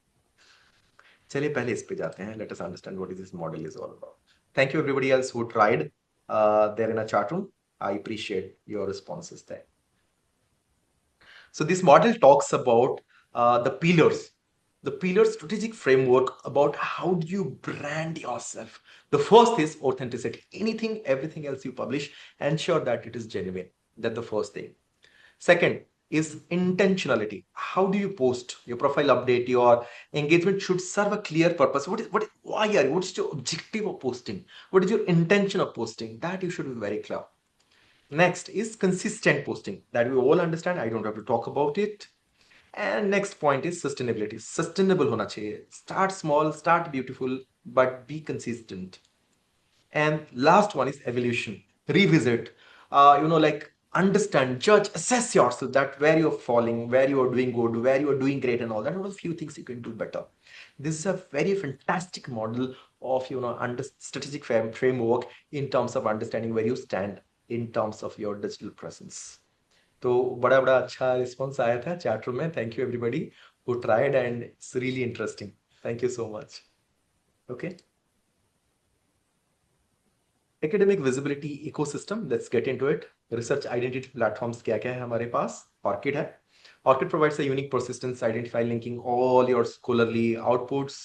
C: चलिए पहले इस पे जाते हैं. Let us understand what is this model is all about. Thank you everybody else who tried there in a chat room. I appreciate your responses there. So this model talks about the pillars. The pillar strategic framework about how do you brand yourself. The first is authenticity. Anything, everything else you publish, ensure that it is genuine. That's the first thing. Second is intentionality. How do you post your profile update? Your engagement should serve a clear purpose. What's your objective of posting? What is your intention of posting? That you should be very clear. Next is consistent posting. That we all understand. I don't have to talk about it. And next point is sustainability. Sustainable hona chahiye. Start small, start beautiful, but be consistent. And last one is evolution. Revisit. Like understand, judge, assess yourself that where you're falling, where you are doing good, where you are doing great and all that. What are a few things you can do better? This is a very fantastic model of, strategic framework in terms of understanding where you stand in terms of your digital presence. तो बड़ा अच्छा response आया था chat room में. Thank you everybody who tried and it's really interesting. Thank you so much. Okay, academic visibility ecosystem, let's get into it. Research identity platforms क्या क्या है हमारे पास? ऑर्किड है. ORCID provides a unique persistence identify linking all your scholarly outputs.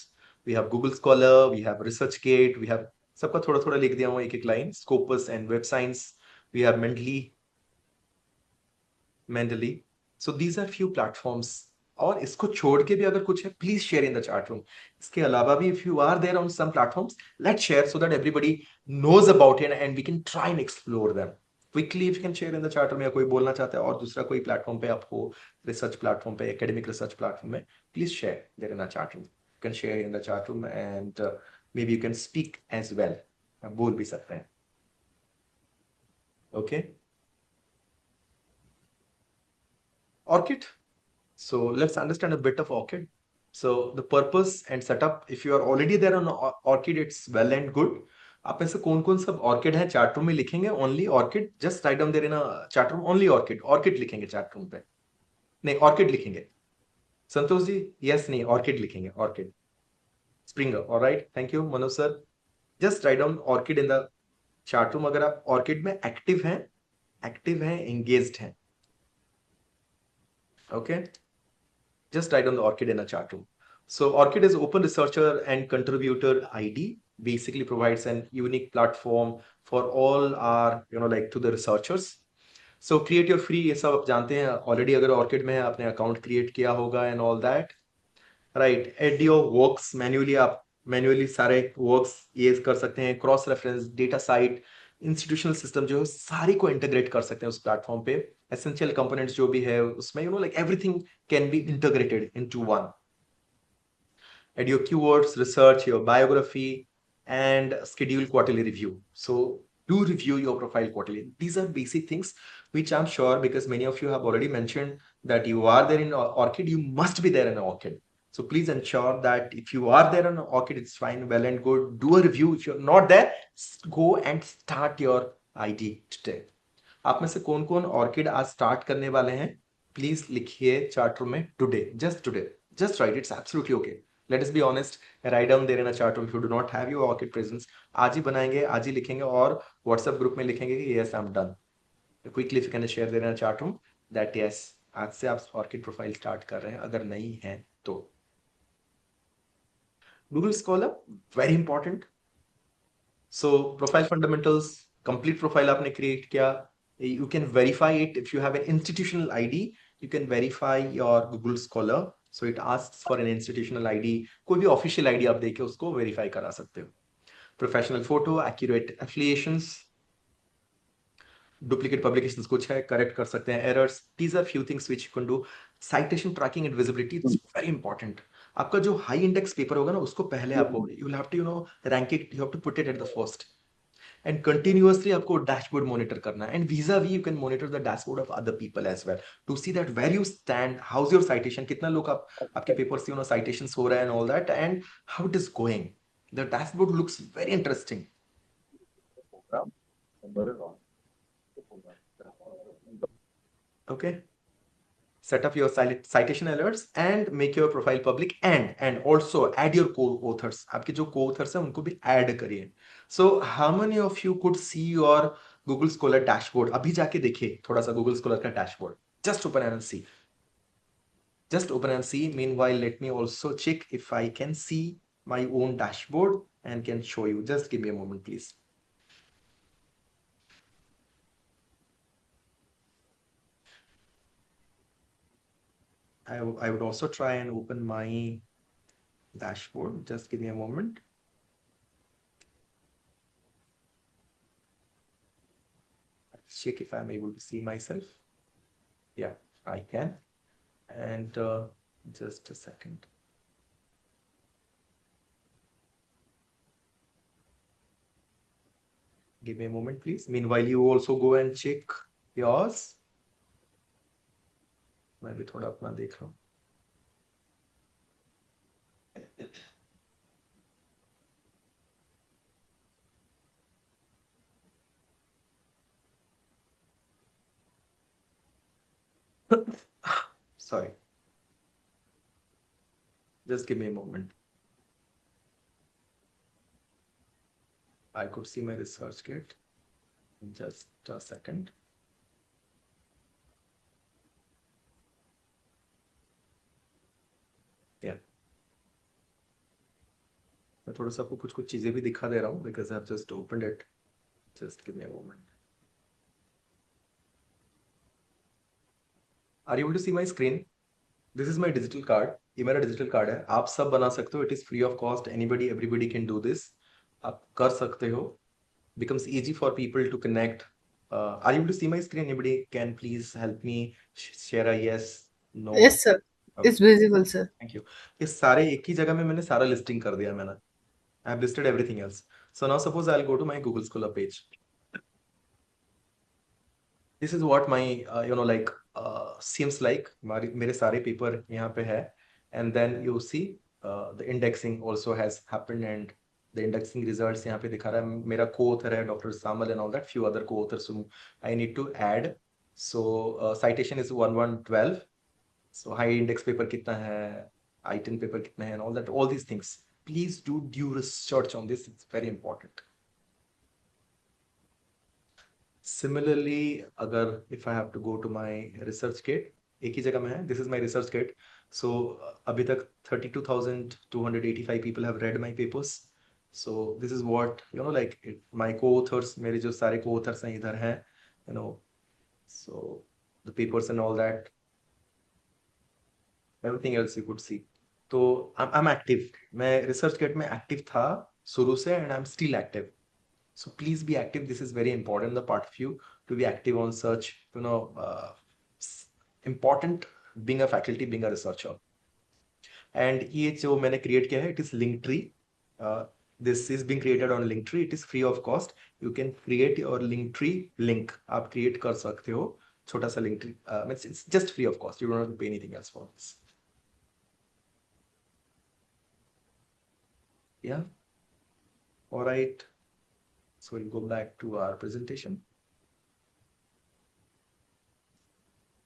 C: We have Google Scholar, we have ResearchGate, we have सबका थोड़ा थोड़ा लिख दिया हूँ एक एक line. Scopus and web science, we have Mendeley. So these are few platforms और इसको छोड़ के भी अगर कुछ है, please share in the chat room. इसके अलावा भी if you are there on some platforms, let's share so that everybody knows about it and we can try and explore them quickly. If you can share in the chat room, या कोई बोलना चाहता है और दूसरा कोई platform पे आपको, रिसर्च प्लेटफॉर्म पे, एकेडमिक रिसर्च प्लेटफॉर्म में, please share there in the chat room. You can share in the chat room and maybe you can speak as well. आप बोल भी सकते हैं. Okay. Orchid. So let's understand a bit of Orchid. So the purpose and setup, if you are already there on Orchid, it's well and good. आप में से कौन कौन सब ऑर्किड है चैट रूम में लिखेंगे? Only ORCID. Just write down there in a chat room only ORCID. ORCID लिखेंगे चैट रूम पे. नहीं, ऑर्किड लिखेंगे. संतोष जी, यस, नहीं, ऑर्किड लिखेंगे. ORCID. Springer. Alright, thank you Manoj sir. Just write down ORCID in the chat room अगर आप orchid में active हैं, एंगेज्ड हैं. Okay, just write on the ORCID in a chat room. So ORCID is open researcher and contributor ID, basically provides an unique platform for all our like to the researchers. So create your free, ये सब आप जानते हैं already. अगर ORCID में है, आपने account create किया होगा and all that, right. Add your works manually. आप मैन्युअली सारे वर्क्स ये कर सकते हैं. Cross reference, DataCite, institutional system जो है सारी को इंटीग्रेट कर सकते हैं उस प्लेटफॉर्म पे. एसेंशियल कंपोनेंट्स जो भी है उसमें like everything can be integrated into one. Add your keywords, research, your biography, and schedule quarterly review. So do review your profile quarterly. These are basic things which I'm sure, because many of you have already mentioned that you are there in ORCID, you must be there in ORCID. So please ensure that if you are there on ORCID, it's fine, well and good. Do a review. If you're not there, go and start your ID today. आप में से कौन कौन orchid आज start करने वाले हैं? Please लिखिए चैट रूम में today. Just today. Just write. It's absolutely okay. Let us be honest. Write down there in a chat room if you do not have your ORCID presence. आज ही बनाएंगे, आज ही लिखेंगे और WhatsApp ग्रुप में लिखेंगे कि yes, I'm done. Quickly if you can share there in a chat room that yes, आज से आप ORCID प्रोफाइल स्टार्ट कर रहे हैं. अगर नहीं है तो Google Scholar, very important. So profile fundamentals, complete profile आपने create किया. You can verify it if you have an institutional ID. You can verify your Google Scholar. So it asks for an institutional ID. कोई भी official ID आप देके उसको verify करा सकते हो. Professional photo, accurate affiliations, duplicate publications कुछ है, correct कर सकते हैं errors. These are few things which you can do. Citation tracking and visibility, it's very important. आपका जो high index paper होगा ना, उसको पहले आपको you will have to rank it. You have to put it at the first. And continuously आपको dashboard monitor करना है. And vis-a-vis you can monitor the dashboard of other people as well to see that where you stand, how's your citation, कितना लोग आपके paper से citations हो रहा है and all that, and how it is going. The dashboard looks very interesting. Okay. Set up your citation alerts and make your profile public, and also add your co-authors. आपके जो co-authors हैं उनको भी add करिए. So how many of you could see your Google Scholar dashboard? अभी जाके देखिए थोड़ा सा Google Scholar का dashboard. Just open and see. Just open and see. Meanwhile, let me also check if I can see my own dashboard and can show you. Just give me a moment, please. I would also try and open my dashboard. Just give me a moment. Let's check if I'm able to see myself. Yeah, I can. And just a second. Give me a moment, please. Meanwhile, you also go and check yours. मैं भी थोड़ा अपना देख रहा हूँ. Sorry. Just give me a moment. I could see my research kit. Just a second. Yeah. मैं थोड़ा सा आपको कुछ चीजें भी दिखा दे रहा हूँ because I've just opened it. Just give me a moment. Are you able to see my screen? This is my digital card, ये मेरा डिजिटल कार्ड है, आप सब बना सकते हो, it is free of cost, anybody everybody can do this, आप कर सकते हो, becomes easy for people to connect. Are you able to see my screen? Anybody can please help me share a yes, no?
E: Yes, sir.
C: Okay,
E: It's visible, sir.
C: thank you. ये सारे एक ही जगह में मैंने सारा लिस्टिंग कर दिया मैंने. I have listed everything else. So now suppose I'll go to my Google Scholar page. This is what my like seems like. मेरे सारे पेपर यहाँ पे है, and then you see the indexing also has happened and the indexing results यहाँ पे दिखा रहा है. मेरा co-author है Dr. Samal and all that, few other co-authors whom I need to add. So citation is 1112. So high index paper कितना है, I10 paper कितना है, and all that, all these things. Please do due research on this. It's very important. Similarly, अगर if I have to go to my research kit, एक ही जगह में है, this is my research kit. So अभी तक 32,285 people have read my papers. So this is what like my co-authors, मेरे जो सारे co-authors हैं इधर हैं, so the papers and all that, everything else you could see. तो I'm active. मैं research kit में active था शुरू से and I'm still active. So please be active. This is very important, the part of you to be active on such, important being a faculty, being a researcher. And ये जो मैंने create किया है, it is Linktree. This is being created on Linktree. It is free of cost. You can create your Linktree link. आप create कर सकते हो छोटा सा Linktree. It's just free of cost. You don't have to pay anything else for this. Yeah. All right. So we'll go back to our presentation.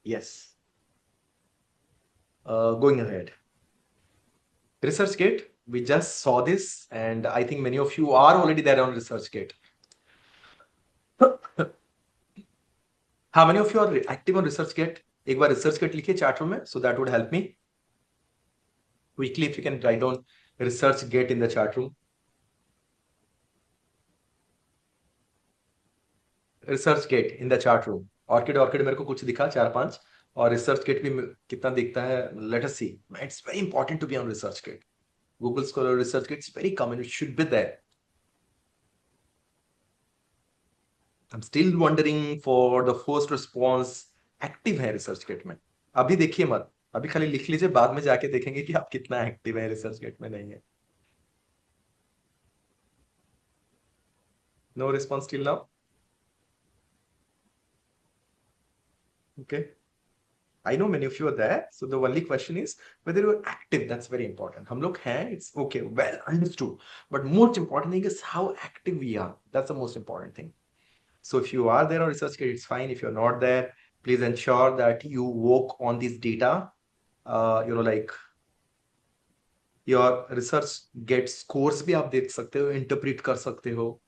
C: Yes. Going ahead. ResearchGate, we just saw this, and I think many of you are already there on ResearchGate. How many of you are active on ResearchGate? एक बार ResearchGate लिखिए chat room में, so that would help me. Quickly, if you can write down ResearchGate in the chat room. ResearchGate in the chat room. Orchid मेरे को कुछ दिखा 4-5, और ResearchGate भी कितना दिखता है. Let us see. It's very important to be on ResearchGate. Google Scholar, ResearchGate is very common. It should be there. I'm still wondering for the first response. Active है ResearchGate में. अभी देखिए मत. अभी खाली लिख लीजिए, बाद में जाके देखेंगे कि आप कितना एक्टिव है ResearchGate में. नहीं है. No response till now. Okay. I know many of you are there. So the only question is whether you're active. That's very important. हम लोग हैं, it's okay, well understood. But most important thing is how active we are. That's the most important thing. So if you are there on ResearchGate, it's fine. If you're not there, please ensure that you work on this data. Like your ResearchGate scores भी आप देख सकते हो, interpret कर सकते हो,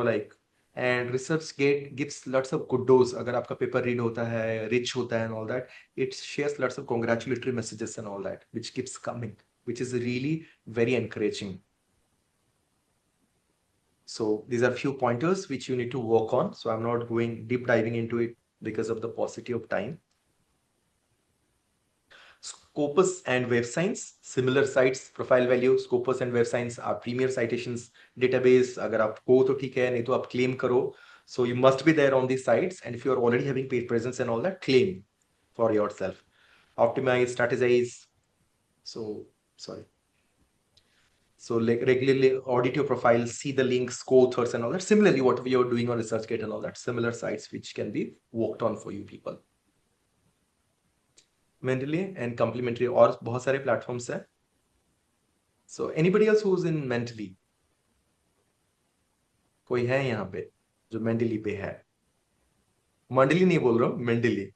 C: like. And ResearchGate gives lots of kudos. अगर आपका पेपर रीड होता है, rich होता है and all that, it shares lots of congratulatory messages and all that, which keeps coming, which is really very encouraging. So these are few pointers which you need to work on. So I'm not going deep diving into it because of the paucity of time. Scopus and Web Science, similar sites, profile value, Scopus and Web Science are premier citations database. अगर आप हो तो ठीक है, नहीं तो आप claim करो. So you must be there on these sites, and if you are already having paid presence and all that, claim for yourself. Optimize, strategize. So like regularly audit your profile, see the links, co-authors and all that. Similarly, whatever you're doing on ResearchGate and all that, similar sites which can be worked on for you people. Mendeley and complementary और बहुत सारे platforms हैं. So anybody else who's in Mendeley? कोई है यहाँ पे जो Mendeley पे है? Mendeley नहीं बोल रहा हूँ, Mendeley.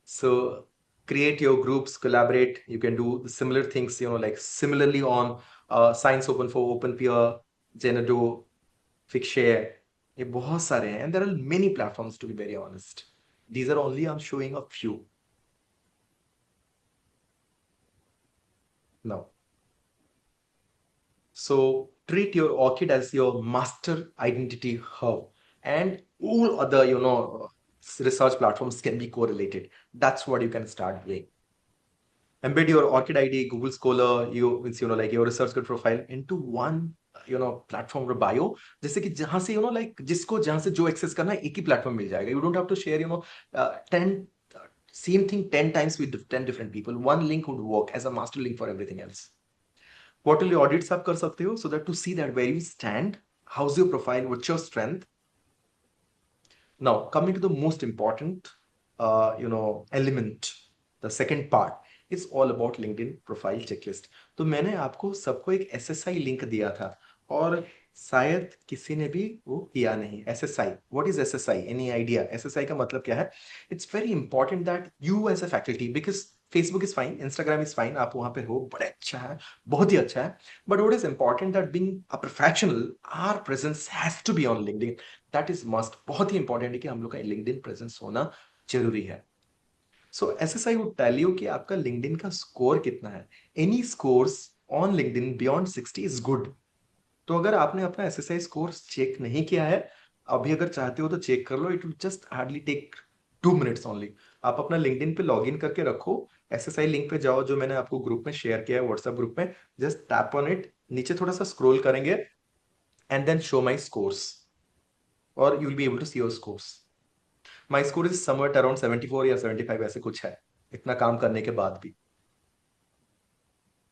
C: So create your groups, collaborate. You can do similar things, like similarly on Science Open for OpenPeer, Zenodo, Figshare. ये बहुत सारे हैं, and there are many platforms, to be very honest. These are only I'm showing a few. Now, so treat your ORCID as your master identity hub, and all other research platforms can be correlated. That's what you can start doing. embed your Orchid ID, Google Scholar, like your ResearchGate profile into one platform or bio, जैसे कि जहां से like जिसको जहां से जो access करना है एक ही platform मिल जाएगा. You don't have to share 10 same thing 10 times with 10 different people. One link would work as a master link for everything else. Quarterly audits आप कर सकते हो so that to see that where you stand, how's your profile, what's your strength. Now coming to the most important element, the second part is all about LinkedIn profile checklist. तो मैंने आपको सबको एक SSI link दिया था और शायद किसी ने भी वो किया नहीं. SSI, what is SSI? Any idea? SSI का मतलब क्या है? It's very important that you as a faculty, because Facebook is fine, Instagram is fine, आप वहां पे हो, बड़ा अच्छा है, बहुत ही अच्छा है. But what is important that being a professional, our presence has to be on LinkedIn. That is must. बहुत ही important है कि हम लोग का LinkedIn presence होना जरूरी है. So SSI would tell you कि आपका LinkedIn का स्कोर कितना है. Any scores on LinkedIn beyond 60 is good. तो अगर आपने अपना SSI स्कोर चेक नहीं किया है, अभी अगर चाहते हो तो चेक कर लो. It will just hardly take 2 minutes only. आप अपना LinkedIn पे लॉग इन करके रखो, SSI लिंक पे जाओ जो मैंने आपको ग्रुप में शेयर किया है, व्हाट्सएप ग्रुप में. जस्ट टैप ऑन इट, नीचे थोड़ा सा स्क्रॉल करेंगे and then show my scores और you will be able to see your scores. My score is somewhere around 74 या 75 ऐसे कुछ है, इतना काम करने के बाद भी.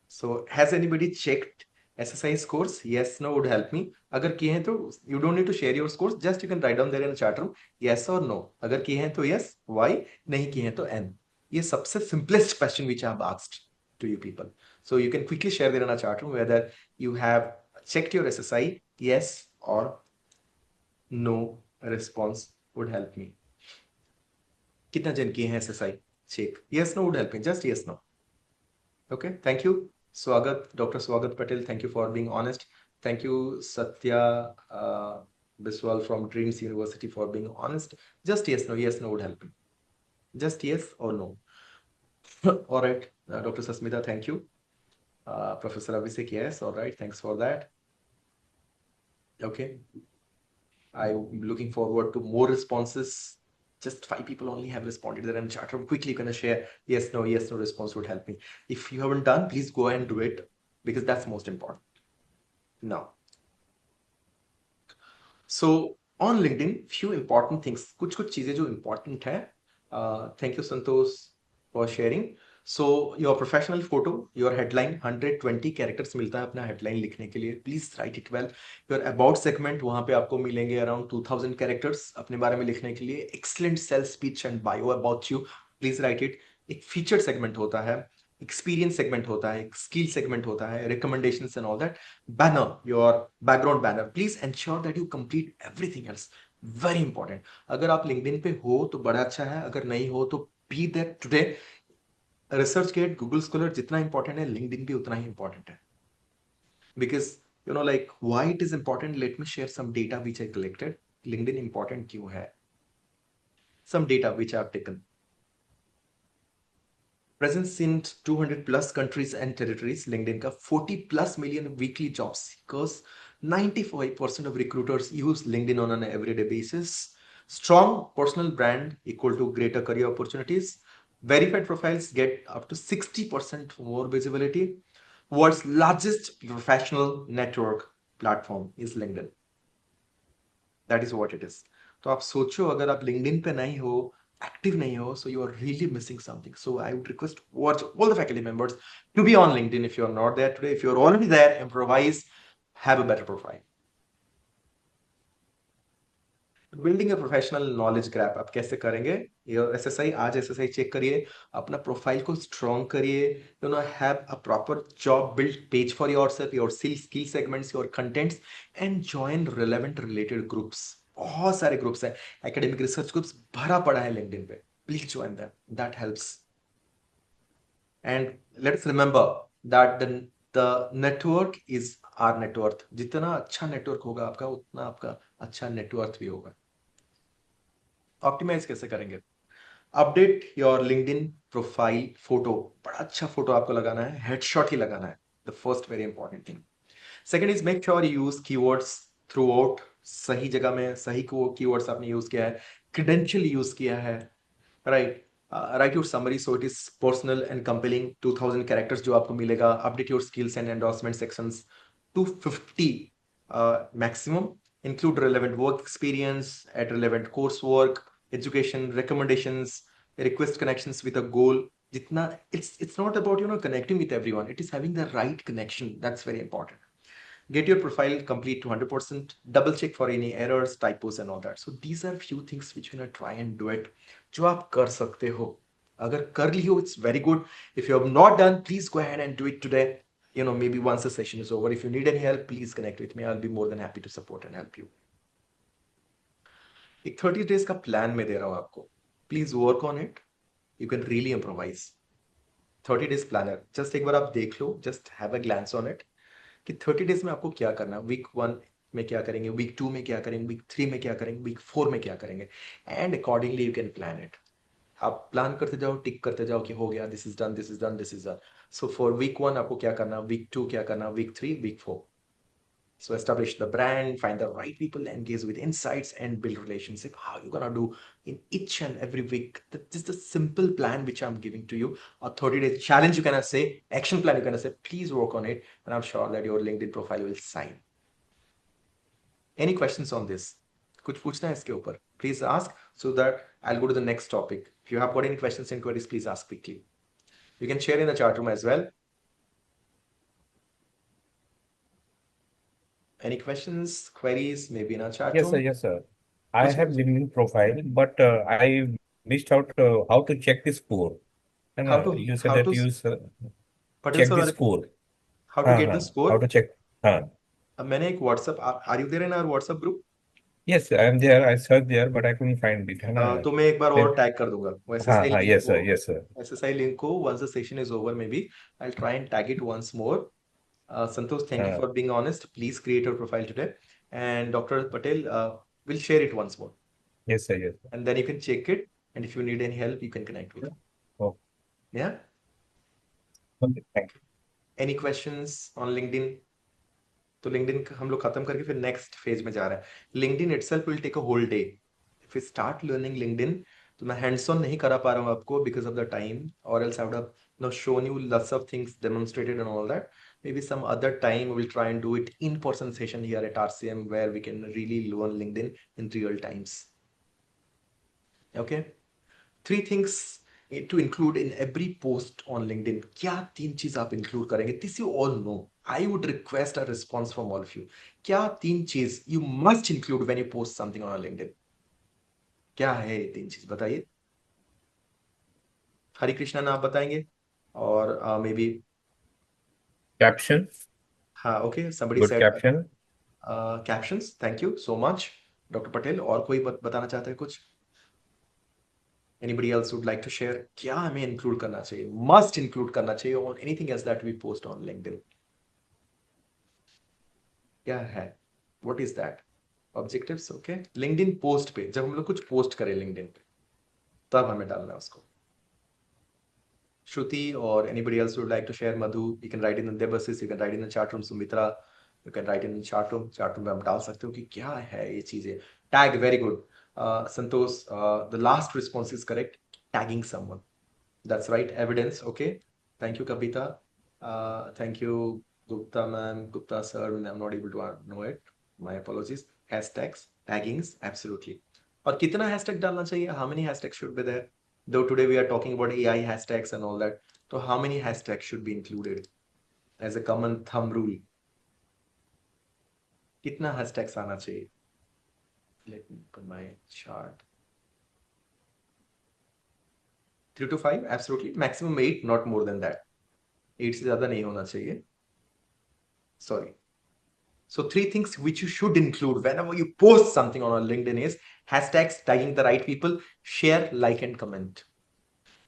C: So has anybody checked SSI scores? Yes, no would help me. अगर किए हैं तो you don't need to share your scores, just you can write down there in the chat room yes or no. अगर किए हैं तो yes, why? नहीं किए हैं तो n. ये सबसे simplest question which I have asked to you people. So you can quickly share there in our chat room whether you have checked your SSI, yes or no. Response would help me. कितना जन किए हैं SSI check? Yes, no would help me. Just yes, no. Okay, thank you. Swagat, Dr. Swagat Patel, thank you for being honest. Thank you, Satya Biswal from Dreams University for being honest. Just yes, no would help me. Just yes or no. All right, Dr. Sasmita, thank you. Professor Abhishek, yes, all right, thanks for that. Okay, I'm looking forward to more responses. Just 5 people only have responded there in the chat room. Quickly gonna share yes no response would help me. If you haven't done, please go and do it because that's most important. Now, so on LinkedIn, few important things. कुछ चीजें जो important है. Thank you Santosh for sharing. So your professional photo, your headline, 120 characters मिलता है अपना headline लिखने के लिए. Please write it well. Your about segment, वहां पे आपको मिलेंगे around 2000 characters अपने बारे में लिखने के लिए. Excellent sales speech and bio about you. Please write it. एक featured segment होता है, experience segment होता है, skill segment होता है, recommendations and all that. Banner, your background banner. Please ensure that you complete everything else. Very important. अगर आप LinkedIn पे हो तो बड़ा अच्छा है, अगर नहीं हो तो be there today. ResearchGate, Google Scholar जितना important है, LinkedIn भी उतना ही important है. Because like why it is important, let me share some data which I collected. LinkedIn important क्यों है? Some data which I have taken. Presence in 200 plus countries and territories. LinkedIn का 40 plus million weekly job seekers. 95% of recruiters use LinkedIn on an everyday basis. Strong personal brand equal to greater career opportunities. Verified profiles get up to 60% more visibility. World's largest professional network platform is LinkedIn. That is what it is. तो आप सोचो अगर आप LinkedIn पे नहीं हो, active नहीं हो, so you are really missing something. So I would request all the faculty members to be on LinkedIn. If you are not there today, if you are already there, improvise, have a better profile. Building a professional knowledge grab आप कैसे करेंगे? SSI, आज SSI check करिए, अपना profile को strong करिए, have a proper job build page for yourself, your skill segments, your contents and join relevant related groups. बहुत सारे ग्रुप्स हैं, एकेडमिक रिसर्च ग्रुप्स भरा पड़ा है LinkedIn पे. Please join that, that helps. And let's remember that the network is our net worth. जितना अच्छा network होगा आपका, उतना आपका अच्छा नेटवर्थ भी होगा. ऑप्टिमाइज कैसे करेंगे? Update your LinkedIn profile photo. बड़ा अच्छा फोटो आपको लगाना है, हेडशॉट ही लगाना है. The first very important thing. Second is make sure you use keywords through out. सही जगह में सही कीवर्ड्स आपने यूज किया है, क्रेडेंशियल यूज किया है, right. Write your summary so it is personal and compelling. 2000 characters जो आपको मिलेगा. Update your skills and endorsement sections to 50 maximum. Include relevant work experience, add relevant coursework, education, recommendations, request connections with a goal. Jitna, it's not about connecting with everyone. It is having the right connection. That's very important. Get your profile complete to 100%. Double check for any errors, typos, and all that. So these are few things which you're gonna try and do it. जो आप कर सकते हो. अगर कर ली हो, it's very good. If you have not done, please go ahead and do it today. Maybe once the session is over. If you need any help, please connect with me. I'll be more than happy to support and help you. एक 30 days का plan मैं दे रहा हूँ आपको. Please work on it. You can really improvise. 30 days planner. Just एक बार आप देख लो. Just have a glance on it. कि 30 डेज में आपको क्या करना है. वीक 1 में क्या करेंगे, वीक 2 में क्या करेंगे, वीक 3 में क्या करेंगे, वीक 4 में क्या करेंगे, and accordingly you can plan it. आप प्लान करते जाओ, टिक करते जाओ कि हो गया, this is done, this is done, this is done. So for week 1 आपको क्या करना, वीक 2 क्या करना, week 3, week 4. So establish the brand, find the right people, engage with insights, and build relationship. How you gonna do in each and every week? This is the simple plan which I'm giving to you. A 30-day challenge, you can say, action plan, you can say, please work on it, and I'm sure that your LinkedIn profile will shine. Any questions on this? कुछ पूछना है इसके ऊपर? Please ask so that I'll go to the next topic. If you have got any questions and queries, please ask quickly. You can share in the chat room as well. Any questions, queries, maybe in our chat
F: Yes,
C: room?
F: sir. Yes, sir. I
C: Which
F: have
C: one?
F: LinkedIn profile, but I missed out how to check the score. And
C: How to
F: you said
C: how
F: that
C: to
F: you
C: Patel
F: check
C: sir,
F: the score.
C: how to get the score?
F: How to check?
C: अब मैंने एक WhatsApp, are you there in our WhatsApp group?
F: Yes, I am there. I searched there, but I couldn't find it. है ना?
C: तो मैं एक बार और tag कर दूंगा वो SSI link
F: Yes, sir.
C: को.
F: Yes, sir.
C: SSI link को once the session is over, maybe I'll try and tag it once more. Santosh, thank you for being honest. Please create your profile today, and Dr. Patel will share it once more.
F: Yes, sir. Yes, sir.
C: And then you can check it, and if you need any help, you can connect with me.
F: Oh.
C: Yeah.
F: Okay, thank you.
C: Any questions on LinkedIn? तो LinkedIn हम लोग खत्म करके फिर next phase में जा रहे हैं. LinkedIn itself will take a whole day. If you start learning LinkedIn, तो मैं hands on नहीं करा पा रहा हूँ आपको because of the time, or else I would have shown you lots of things demonstrated and all that. Maybe some other time we'll try and do it in-person session here at RCM where we can really learn LinkedIn in real times. Okay, 3 things to include in every post on LinkedIn. क्या 3 चीज आप include करेंगे? This you all know. I would request a response from all of you. क्या 3 चीज you must include when you post something on LinkedIn? क्या है 3 चीज बताइए. हरि कृष्णा आप बताएंगे, और maybe
F: Caption.
C: हाँ, okay, somebody
F: Good
C: said
F: caption.
C: Captions. Thank you so much, Dr. Patel. और कोई बताना चाहता है कुछ? Anybody else would like to share? क्या हमें include करना चाहिए? Must include करना चाहिए on anything else that we post on LinkedIn. क्या है? What is that? Objectives, okay? LinkedIn post पे जब हम लोग कुछ post करें LinkedIn पे, तब हमें डालना है उसको. Shruti or anybody else would like to share? Madhu, you can write in the Debasis, you can write in the chat room. Sumitra, you can write in the chat room. Chat room में आप डाल सकते हो कि क्या है ये चीजें. Tag, very good. Santosh, the last response is correct. Tagging someone. That's right. Evidence. Okay. Thank you, Kapita. Thank you, Gupta ma'am, Gupta sir. I'm not able to know it. My apologies. Hashtags, taggings, absolutely. और कितना hashtag डालना चाहिए? How many hashtags should be there? Though today we are talking about AI hashtags and all that. So how many hashtags should be included as a common thumb rule? कितना hashtags आना चाहिए? Let me put my chart. 3 to 5, absolutely. Maximum 8, not more than that. 8 से ज़्यादा नहीं होना चाहिए. Sorry. So 3 things which you should include whenever you post something on LinkedIn is hashtags, tagging the right people, share, like and comment.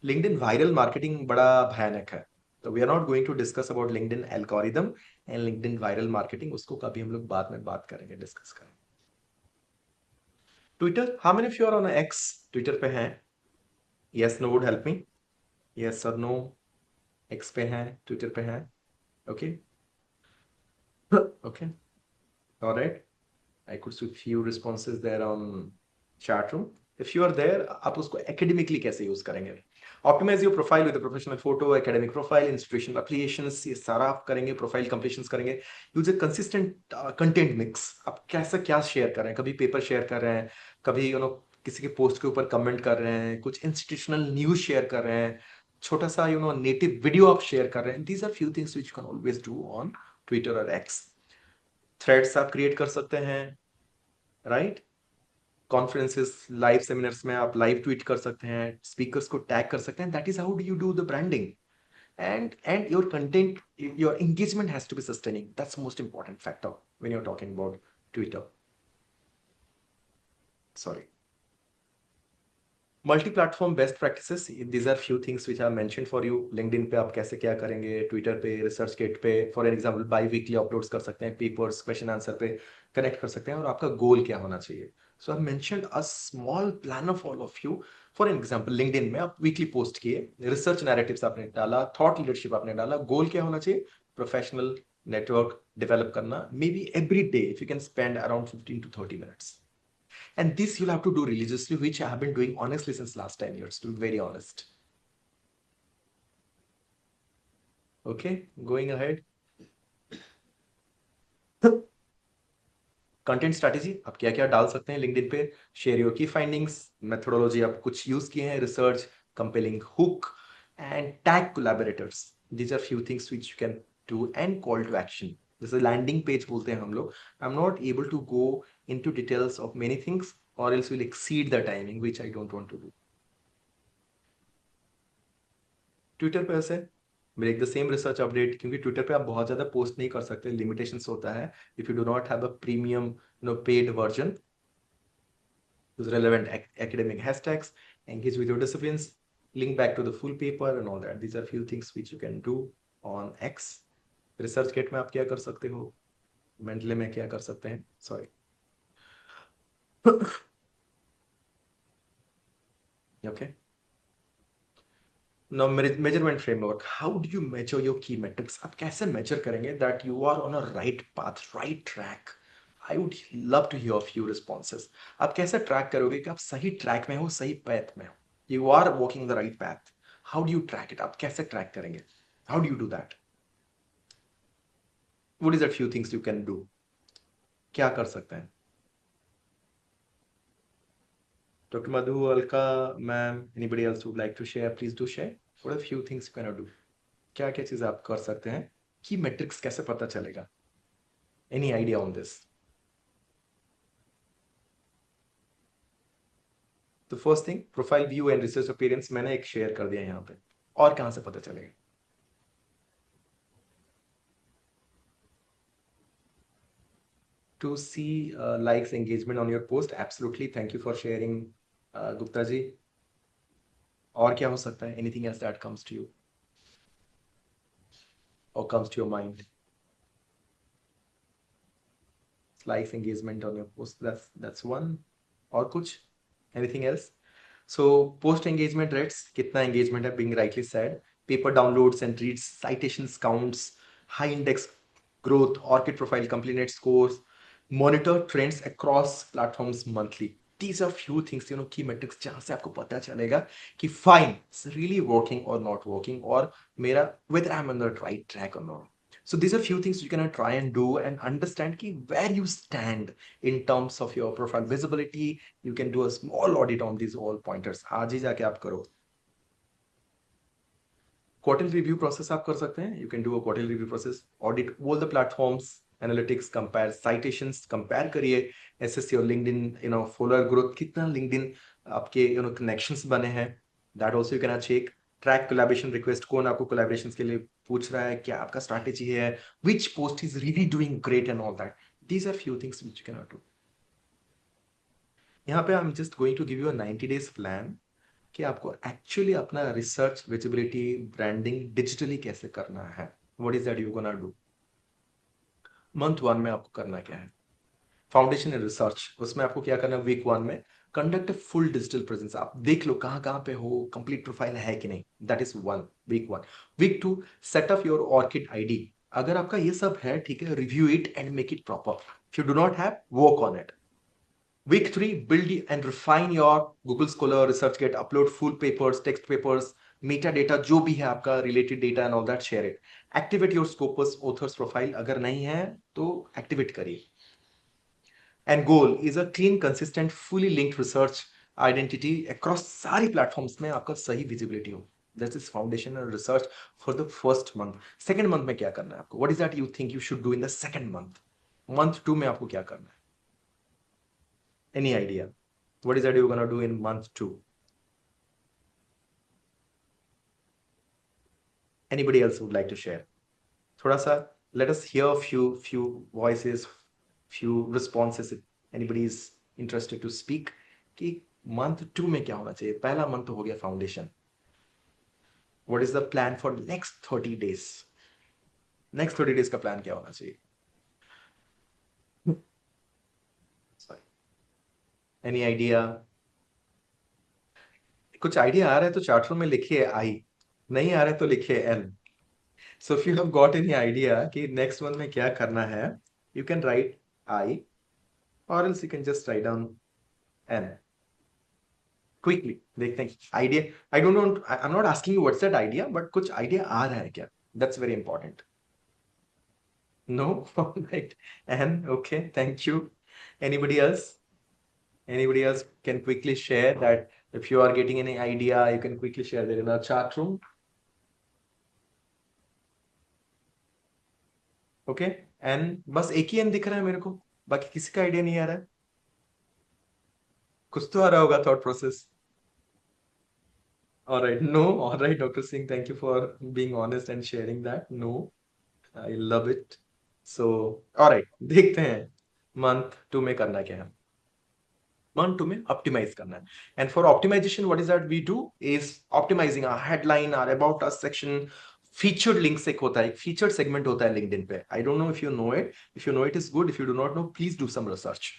C: LinkedIn viral marketing बड़ा भयानक है. So we are not going to discuss about LinkedIn algorithm and LinkedIn viral marketing. उसको कभी हम लोग बाद में बात करेंगे, डिस्कस करेंगे. Twitter, how many of you are on X? Twitter पे हैं? Yes, no would help me. Yes or no? X पे हैं, Twitter पे हैं. Okay. Okay. All right. I could see few responses there on chat room. If you are there, आप उसको academically कैसे use करेंगे? Optimize your profile with professional photo, academic profile, institutional applications, ये सारा आप करेंगे, प्रोफाइल कंप्लीशंस करेंगे। Use a consistent content mix. आप कैसा क्या शेयर कर रहे हैं, कभी पेपर शेयर कर रहे हैं, कभी किसी के पोस्ट के ऊपर कमेंट कर रहे हैं, कुछ इंस्टीट्यूशनल न्यूज शेयर कर रहे हैं, छोटा सा नेटिव वीडियो आप शेयर कर रहे हैं। These are few things which you can always do on Twitter और एक्स। थ्रेड्स आप क्रिएट कर सकते हैं, राइट? कॉन्फ्रेंसेस, लाइव सेमिनार्स में आप लाइव ट्वीट कर सकते हैं, स्पीकर्स को टैग कर सकते हैं। That is how do you do the branding, and your content, your engagement has to be sustaining. That's the most important factor when you're talking about Twitter. Sorry. Multi-platform best practices. These are few things which I mentioned for you. LinkedIn पे आप कैसे क्या करेंगे, Twitter पे, ResearchGate पे, for example, bi-weekly uploads कर सकते हैं, papers, question answer पे connect कर सकते हैं, और आपका goal क्या होना चाहिए. So I've mentioned a small plan of all of you. For example, LinkedIn में आप weekly post किए, research narratives आपने डाला, thought leadership आपने डाला, goal क्या होना चाहिए, professional network develop करना, maybe every day if you can spend around 15 to 30 minutes. And this you'll have to do religiously, which I have been doing honestly since last 10 years, to be very honest. Okay, going ahead. Content strategy आप क्या क्या डाल सकते हैं LinkedIn पे, share your key findings, methodology आप कुछ use किए हैं, research, compelling hook, and tag collaborators. These are few things which you can do, and call to action. जैसे लैंडिंग पेज बोलते हैं हम लोग. I am not able to go into details of many things or else we'll exceed the timing, which I don't want to do. Twitter पे ऐसे make the same research update, क्योंकि Twitter पे आप बहुत ज्यादा पोस्ट नहीं कर सकते, लिमिटेशंस होता है if you do not have a premium paid version. relevant academic hashtags, engage with your disciplines, link back to the full paper and all that. These are few things which you can do on X. ResearchGate में आप क्या कर सकते हो, Mendeley में क्या कर सकते हैं, sorry. Okay. Now, measurement framework. How do you measure your key metrics? आप कैसे measure करेंगे that you are on a right path, right track? I would love to hear a few responses. आप कैसे track करोगे कि आप सही track में हो, सही path में हो? You are walking the right path. How do you track it? आप कैसे track करेंगे? How do you do that? What is the few things you can do? क्या कर सकते हैं? Dr. Madhu, Alka, ma'am, anybody else who would like to share, please do share. What are a few things you can do? क्या क्या चीज़ आप कर सकते हैं? Key metrics कैसे पता चलेगा? Any idea on this? The first thing, profile view and research appearance मैंने एक share कर दिया यहाँ पे. और कहाँ से पता चलेगा? To see likes, engagement on your post, absolutely. Thank you for sharing, Gupta ji. और क्या हो सकता है? Anything else that comes to you or comes to your mind? Likes, engagement on your post. That's one. और कुछ? Anything else? So post engagement rates, कितना engagement है, being rightly said. Paper downloads and reads, citations counts, high index growth, ORCID profile, complete scores. Monitor trends across platforms monthly. These are few things, key metrics जहाँ से आपको पता चलेगा कि fine, it's really working or not working, और मेरा whether I'm on the right track or not. So these are few things you can try and do and understand कि where you stand in terms of your profile visibility. You can do a small audit on these all pointers. आज ही जाके आप करो. Quarterly review process आप कर सकते हैं. You can do a quarterly review process. Audit all the platforms, analytics, compare citations, compare करिए, assess your LinkedIn, follower growth, कितना LinkedIn आपके connections बने हैं. That also you can check. Track collaboration request, कौन आपको collaborations के लिए पूछ रहा है, क्या आपका strategy है, which post is really doing great and all that. These are few things which you cannot do. यहाँ पे I'm just going to give you a 90 days plan कि आपको एक्चुअली अपना रिसर्च, विजिबिलिटी, ब्रांडिंग डिजिटली कैसे करना है. What is that you gonna do? Month 1 में आपको करना क्या है? फाउंडेशन इन रिसर्च, उसमें आपको क्या करना है? वीक 1 में conduct a full digital presence. आप देख लो कहाँ कहाँ पे हो, कंप्लीट प्रोफाइल है कि नहीं. That is week 1. Week 2, set up your ORCID ID. अगर आपका ये सब है, ठीक है, review it and make it proper. If you do not have, work on it. Week 3, build and refine your Google Scholar, ResearchGate, upload full papers, text papers, Meta data जो भी है आपका related data and all that, share it. Activate your Scopus authors profile, अगर नहीं है तो activate करिए. And goal is a clean, consistent, fully linked research identity across सारी प्लेटफॉर्म्स में आपका सही विजिबिलिटी हो. That is foundation and research for the first month. Second month में क्या करना है आपको? What is that you think you should do in the second month? Month 2 में आपको क्या करना है? Any idea? What is that you gonna do in month 2? Anybody else would like to share? थोड़ा सा let us hear few voices, few responses. If anybody is interested to speak, कि month 2 में क्या होना चाहिए? पहला month तो हो गया foundation. What is the plan for next 30 days? Next 30 days का plan क्या होना चाहिए? Sorry. Any idea? कुछ आइडिया आ रहा है तो चैट रूम में लिखिए आई, नहीं आ रहा है तो लिखिए N. So if you have got any idea कि next one में क्या करना है, you can write I, or else you can just write down N. Quickly, देखते हैं idea. I don't know. I'm not asking you what's that idea, but कुछ idea आ रहा है क्या? That's very important. No, right? N. Okay, thank you. Anybody else? Anybody else can quickly share that. If you are getting any idea, you can quickly share that in our chat room. Okay. एन, बस एक ही N दिख रहा है मेरे को, बाकी किसी का आइडिया नहीं आ रहा है. कुछ तो आ रहा होगा thought process. Alright, no. Alright doctor Singh, thank you for being honest and sharing that. No, I love it. So alright, देखते हैं मंथ 2 में करना क्या है. मंथ 2 में ऑप्टिमाइज करना है. And for optimization what is that we do is optimizing our headline, our about us section. Featured links एक होता है, एक फीचर्ड सेगमेंट होता है लिंक्डइन पे. I don't know if you know it. If you know it is good. If you do not know, please do some research.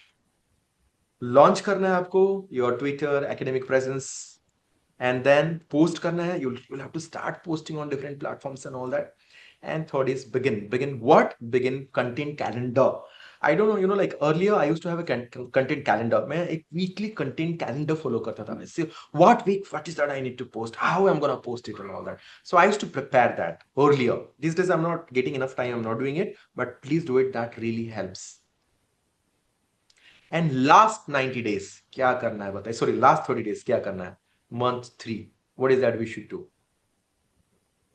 C: Launch करना है आपको your Twitter academic presence, and then post करना है. you'll have to start posting on different platforms and all that. And third is begin what? Begin content calendar. I don't know, like earlier I used to have a content calendar. मैं एक weekly content calendar follow करता था. मैं see what week, what is that I need to post, how I'm gonna post it and all that. So I used to prepare that earlier. These days I'm not getting enough time, I'm not doing it, but please do it. That really helps. And last 90 days क्या करना है बताइए? Sorry, last 30 days क्या करना है? Month 3, what is that we should do?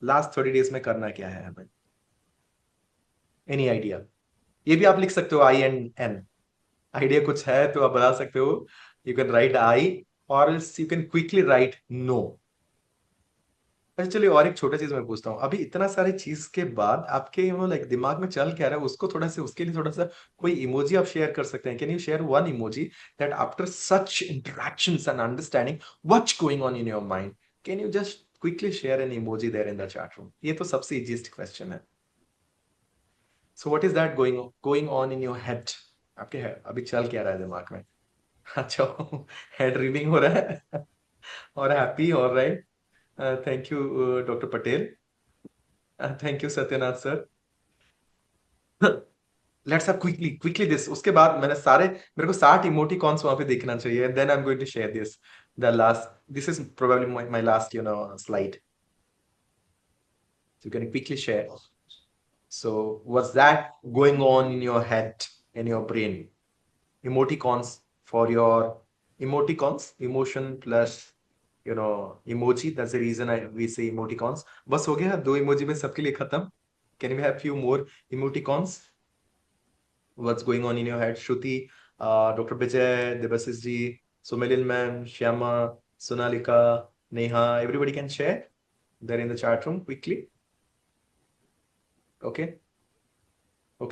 C: Last 30 days में करना क्या है हमें? Any idea? ये भी आप लिख सकते हो I and N. आइडिया कुछ है तो आप बता सकते हो. You can write I, or else you can quickly write no. अच्छा चलिए, और एक छोटा चीज मैं पूछता हूँ. अभी इतना सारी चीज के बाद आपके लाइक दिमाग में चल क्या रहा है, उसको थोड़ा सा, उसके लिए थोड़ा सा कोई इमोजी आप शेयर कर सकते हैं. Can you share one emoji that after such interactions and understanding what's going on in your mind, can you just quickly share an emoji there in the chat room? ये तो सबसे easiest question है. So what is that going on in your head? आपके अभी चल क्या रहा है दिमाग में? अच्छा, हेड रीडिंग हो रहा है और happy. Alright, thank you, Dr. Patel. Thank you, Satyanath sir. Let's have quickly this. उसके बाद मेरे को 60 इमोटिकॉन्स वहां पे देखना चाहिए. Then I'm going to share this. This is probably my last, slide. So you can quickly share. So what's that going on in your head, in your brain? Emoticons for your emotion plus emoji. That's the reason we say emoticons. बस हो गया 2 emoji में सबके लिए खत्म. Can we have few more emoticons? What's going on in your head? Shruti, Dr. Vijay, Devasis ji, Sumelil ma'am, Shyama, Sonalika, Neha, everybody can share. They're in the chat room quickly. Okay,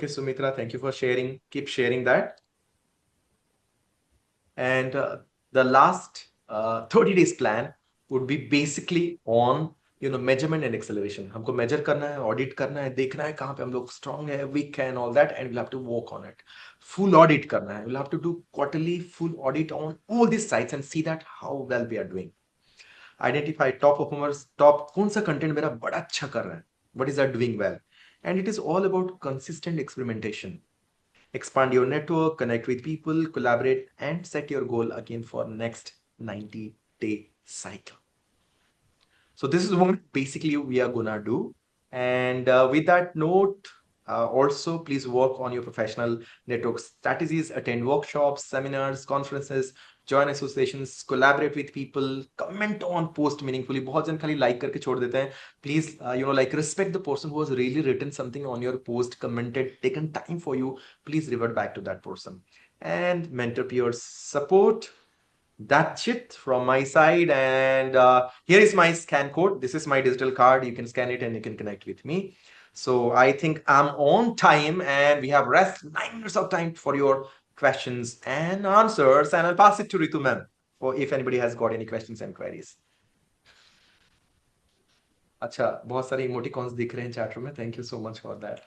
C: Sumitra, thank you for sharing. Keep sharing that. And the last 30 days plan would be basically on measurement and acceleration. हमको measure करना है, audit करना है, देखना है कहाँ पे हम लोग strong है, weak है and all that, and we'll have to work on it. Full audit करना है. We'll have to do quarterly full audit on all these sites and see that how well we are doing. Identify top performers, कौन सा content मेरा बड़ा अच्छा कर रहा है, what is that doing well, and it is all about consistent experimentation. Expand your network, connect with people, collaborate, and set your goal again for next 90-day cycle. So this is what basically we are gonna do. And with that note, also please work on your professional network strategies, attend workshops, seminars, conferences, join associations, collaborate with people, comment on post meaningfully. बहुत जन खाली like करके छोड़ देते हैं. Please, like respect the person who has really written something on your post, commented, taken time for you. Please revert back to that person. And mentor peers support. That's it from my side. And here is my scan code. This is my digital card. You can scan it and you can connect with me. So I think I'm on time and we have rest 9 minutes of time for your questions and answers. And I'll pass it to Ritu ma'am for if anybody has got any questions and queries. अच्छा, बहुत सारे emoticons दिख रहे हैं chat room में. Thank you so much for that.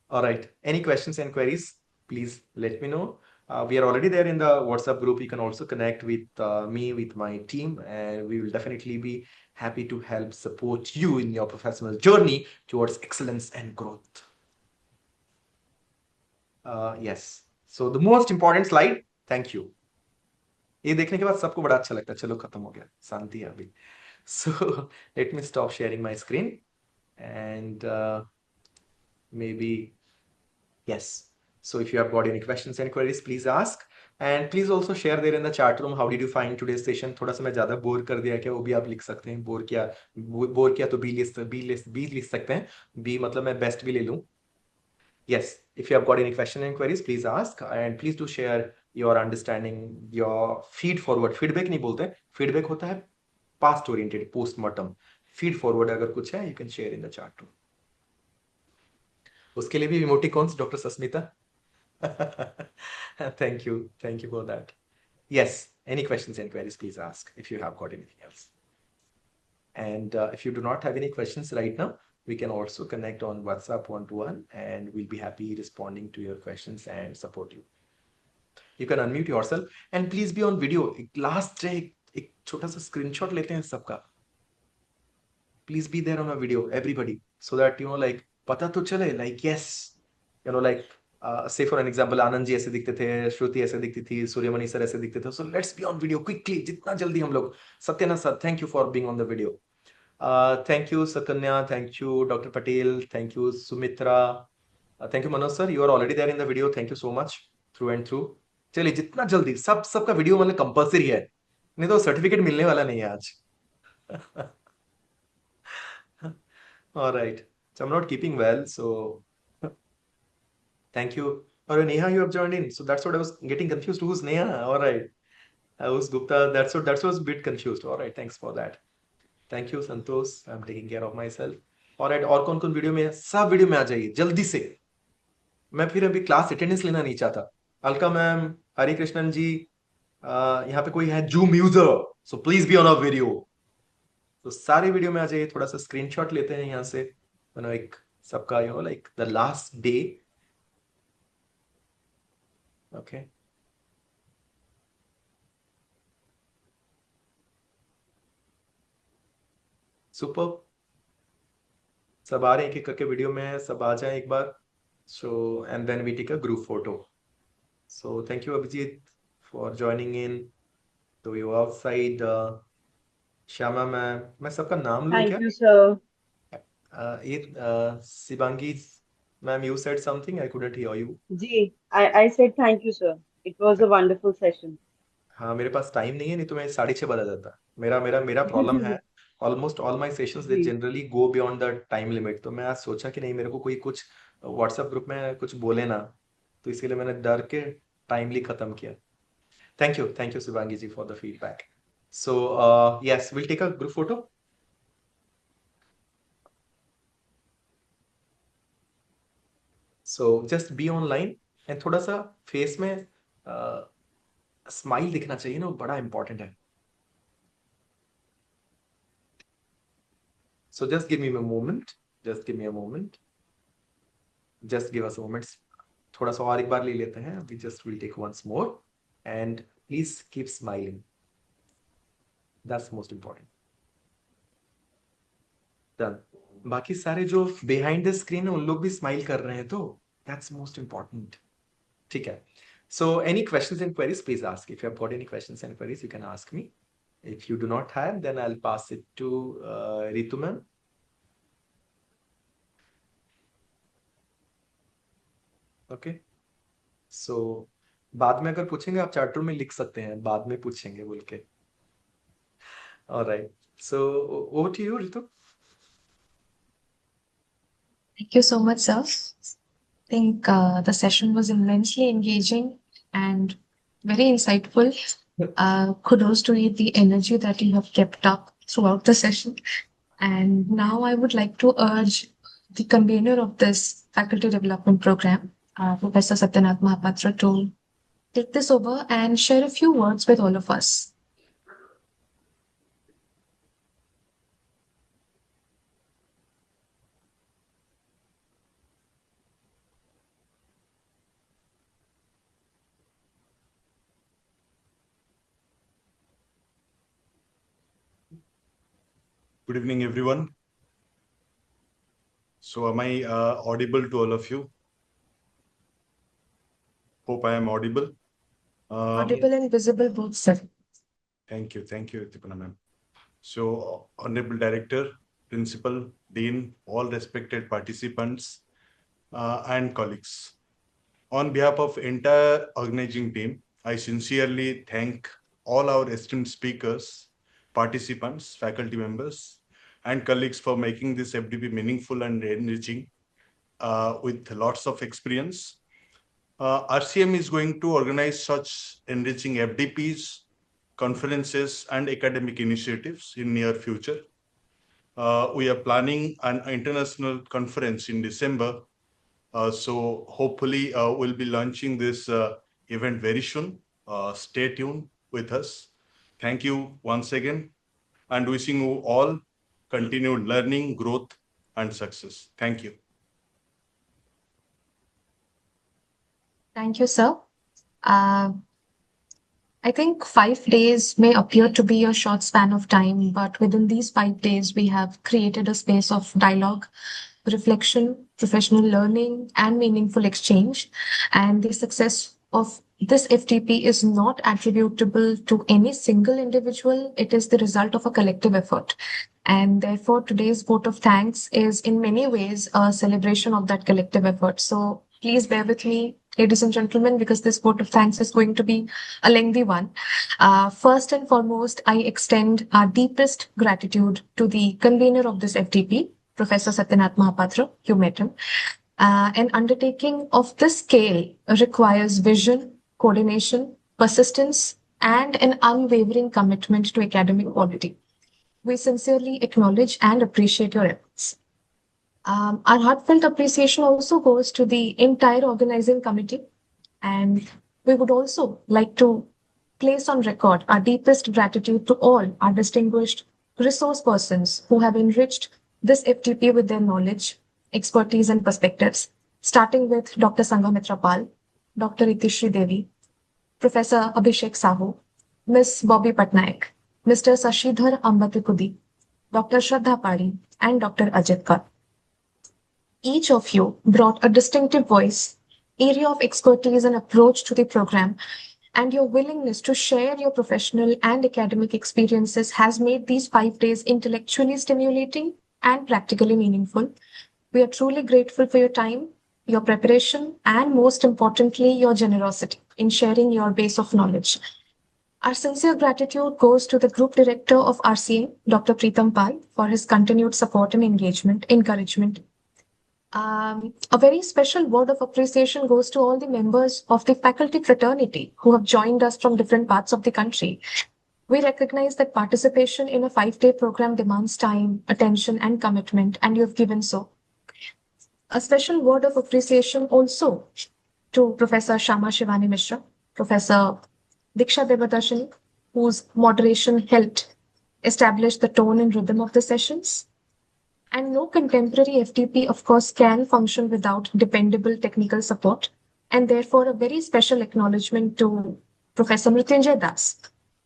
C: All right. Any questions and queries? Please let me know. We are already there in the WhatsApp group. You can also connect with me, with my team, and we will definitely be happy to help support you in your professional journey towards excellence and growth. Yes. So the most important slide. Thank you. ये देखने के बाद सबको बड़ा अच्छा लगता है. चलो खत्म हो गया. शांति है अभी. So let me stop sharing my screen and maybe yes. So if you have got any questions and queries, please ask. And please also share there in the chat room. How did you find today's session? थोड़ा सा मैं ज़्यादा bore कर दिया क्या? वो भी आप लिख सकते हैं. बोर किया तो बी लिख सकते हैं. बी मतलब मैं बेस्ट भी ले लूँ. Yes, if you have got any questions and queries, please ask. And please do share your understanding, your feed forward. Feedback नहीं बोलते. Feedback होता है past oriented, postmortem. Feed forward अगर कुछ है, you can share in the chat room. उसके लिए भी emoticons doctor Sasmita. Thank you for that. Yes, any questions and queries, please ask if you have got anything else. And if you do not have any questions right now, we can also connect on WhatsApp one-to-one, and we'll be happy responding to your questions and support you. You can unmute yourself and please be on video. Last एक छोटा सा screenshot लेते हैं सबका. Please be there on a video, everybody, so that like पता तो चले, like yes, like say for an example, Anand ji ऐसे दिखते थे, श्रुति ऐसे दिखती थी, सूर्यमणि सर ऐसे दिखते थे. So let's be on video quickly, जितना जल्दी हम लोग. Satyanath sir, thank you for being on the video. Thank you Sakanya, thank you Dr. Patel, thank you Sumitra, thank you Manoj sir, you are already there in the video. Thank you so much through and through. चलिए जितना जल्दी सबका video मतलब compulsory है, नहीं तो certificate मिलने वाला नहीं है आज. All right, so I'm not keeping well, so thank you. Or Neha, you have joined in, so that's what I was getting confused. Who's Neha? All right, who's Gupta? That's what was a bit confused. All right, thanks for that. Thank you Santosh, I'm taking care of myself. All right, और कौन कौन video में है? सब video में आ जाइए जल्दी से. मैं फिर अभी क्लास अटेंडेंस लेना नहीं चाहता. अलका मैम, हरि कृष्णन जी, यहाँ पे कोई है zoom user, so please be on a video. तो सारे वीडियो में आ जाइए. थोड़ा सा स्क्रीनशॉट लेते हैं यहाँ से, एक सबका like the last day. Okay, super. सब आ रहे हैं एक एक करके वीडियो में, सब आ जाए एक बार. So and then we take a group photo. So thank you Abhijit for joining in. तो यू आउटसाइड श्यामा मैम, मैं सबका नाम लूं क्या?
H: Thank you, sir.
C: Shivangi ma'am, you said something, I couldn't hear you.
H: Ji, I said thank you, sir. It was a wonderful session.
C: हाँ, मेरे पास time नहीं है, नहीं तो मैं 6:30 बजा जाता. मेरा प्रॉब्लम है. Almost all my sessions they
H: जी.
C: Generally go beyond the time limit. तो मैं आज सोचा कि नहीं, मेरे को कोई कुछ व्हाट्सएप ग्रुप में कुछ बोले ना, तो इसके लिए मैंने डर के टाइमली खत्म किया. Thank you Shivangi ji for the feedback. So yes, will take a group photo. So just be online and थोड़ा सा फेस में स्माइल दिखना चाहिए ना, वो बड़ा इंपॉर्टेंट है. So just give me a moment. Just give us a moment. थोड़ा सा और एक बार ले लेते हैं. We just will take once more. And please keep smiling. That's most important. Done. बाकी सारे जो behind the screen है, उन लोग भी smile कर रहे हैं, तो that's most important. ठीक है. So any questions and queries, please ask. If you have got any questions and queries, you can ask me. If you do not have, then I'll pass it to Ritu ma'am. Okay so बाद में अगर पूछेंगे आप chat room में लिख सकते हैं, बाद में पूछेंगे बोल के. Alright, so over to you Ritu.
B: Thank you so much, sir. I think the session was immensely engaging and very insightful. Kudos to you, the energy that you have kept up throughout the session. And now I would like to urge the convener of this faculty development program, Professor Satyanath Mahapatra, to take this over and share a few words with all of us.
I: Good evening, everyone. So am I audible to all of you? Hope I am audible.
B: Audible and visible both, sir.
I: Thank you, Tipana ma'am. So, Honorable Director, Principal, Dean, all respected participants and colleagues. On behalf of entire organizing team, I sincerely thank all our esteemed speakers, participants, faculty members, and colleagues for making this FDP meaningful and enriching with lots of experience. RCM is going to organize such enriching FDPs, conferences, and academic initiatives in near future. We are planning an international conference in December. So hopefully we'll be launching this event very soon. Stay tuned with us. Thank you once again, and wishing you all continued learning, growth, and success. Thank you.
B: Thank you, sir. I think 5 days may appear to be a short span of time, but within these 5 days, we have created a space of dialogue, reflection, professional learning, and meaningful exchange. And the success of this FTP is not attributable to any single individual. It is the result of a collective effort. And therefore, today's vote of thanks is in many ways a celebration of that collective effort. So please bear with me, ladies and gentlemen, because this vote of thanks is going to be a lengthy one. First and foremost, I extend our deepest gratitude to the convener of this FTP, Professor Satyanath Mahapatra. You met him. An undertaking of this scale requires vision, coordination, persistence, and an unwavering commitment to academic quality. We sincerely acknowledge and appreciate your efforts. Our heartfelt appreciation also goes to the entire organizing committee, and we would also like to place on record our deepest gratitude to all our distinguished resource persons who have enriched this FTP with their knowledge, expertise, and perspectives, starting with Dr. Sanghamitra Pal, Dr. Itishri Devi, Professor Abhishek Sahu, Ms. Bobby Patnaik, Mr. Sashidhar Ambatikudi, Dr. Shraddha Pari, and Dr. Ajit Kar. Each of you brought a distinctive voice, area of expertise, and approach to the program, and your willingness to share your professional and academic experiences has made these 5 days intellectually stimulating and practically meaningful. We are truly grateful for your time, your preparation, and most importantly, your generosity in sharing your base of knowledge. Our sincere gratitude goes to the Group Director of RCM, Dr. Preetham Pal, for his continued support and encouragement. A very special word of appreciation goes to all the members of the faculty fraternity who have joined us from different parts of the country. We recognize that participation in a 5-day program demands time, attention, and commitment, and you have given so. A special word of appreciation also to Professor Shama Shivani Mishra, Professor Diksha Devadarshini, whose moderation helped establish the tone and rhythm of the sessions. And no contemporary FTP, of course, can function without dependable technical support. And therefore, a very special acknowledgement to Professor Mrityunjay Das,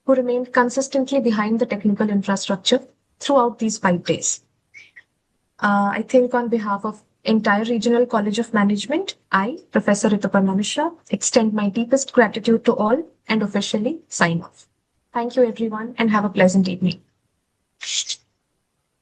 B: who remained consistently behind the technical infrastructure throughout these 5 days. I think on behalf of entire Regional College of Management, I, Professor Rituparna Mishra, extend my deepest gratitude to all and officially sign off. Thank you, everyone, and have a pleasant evening.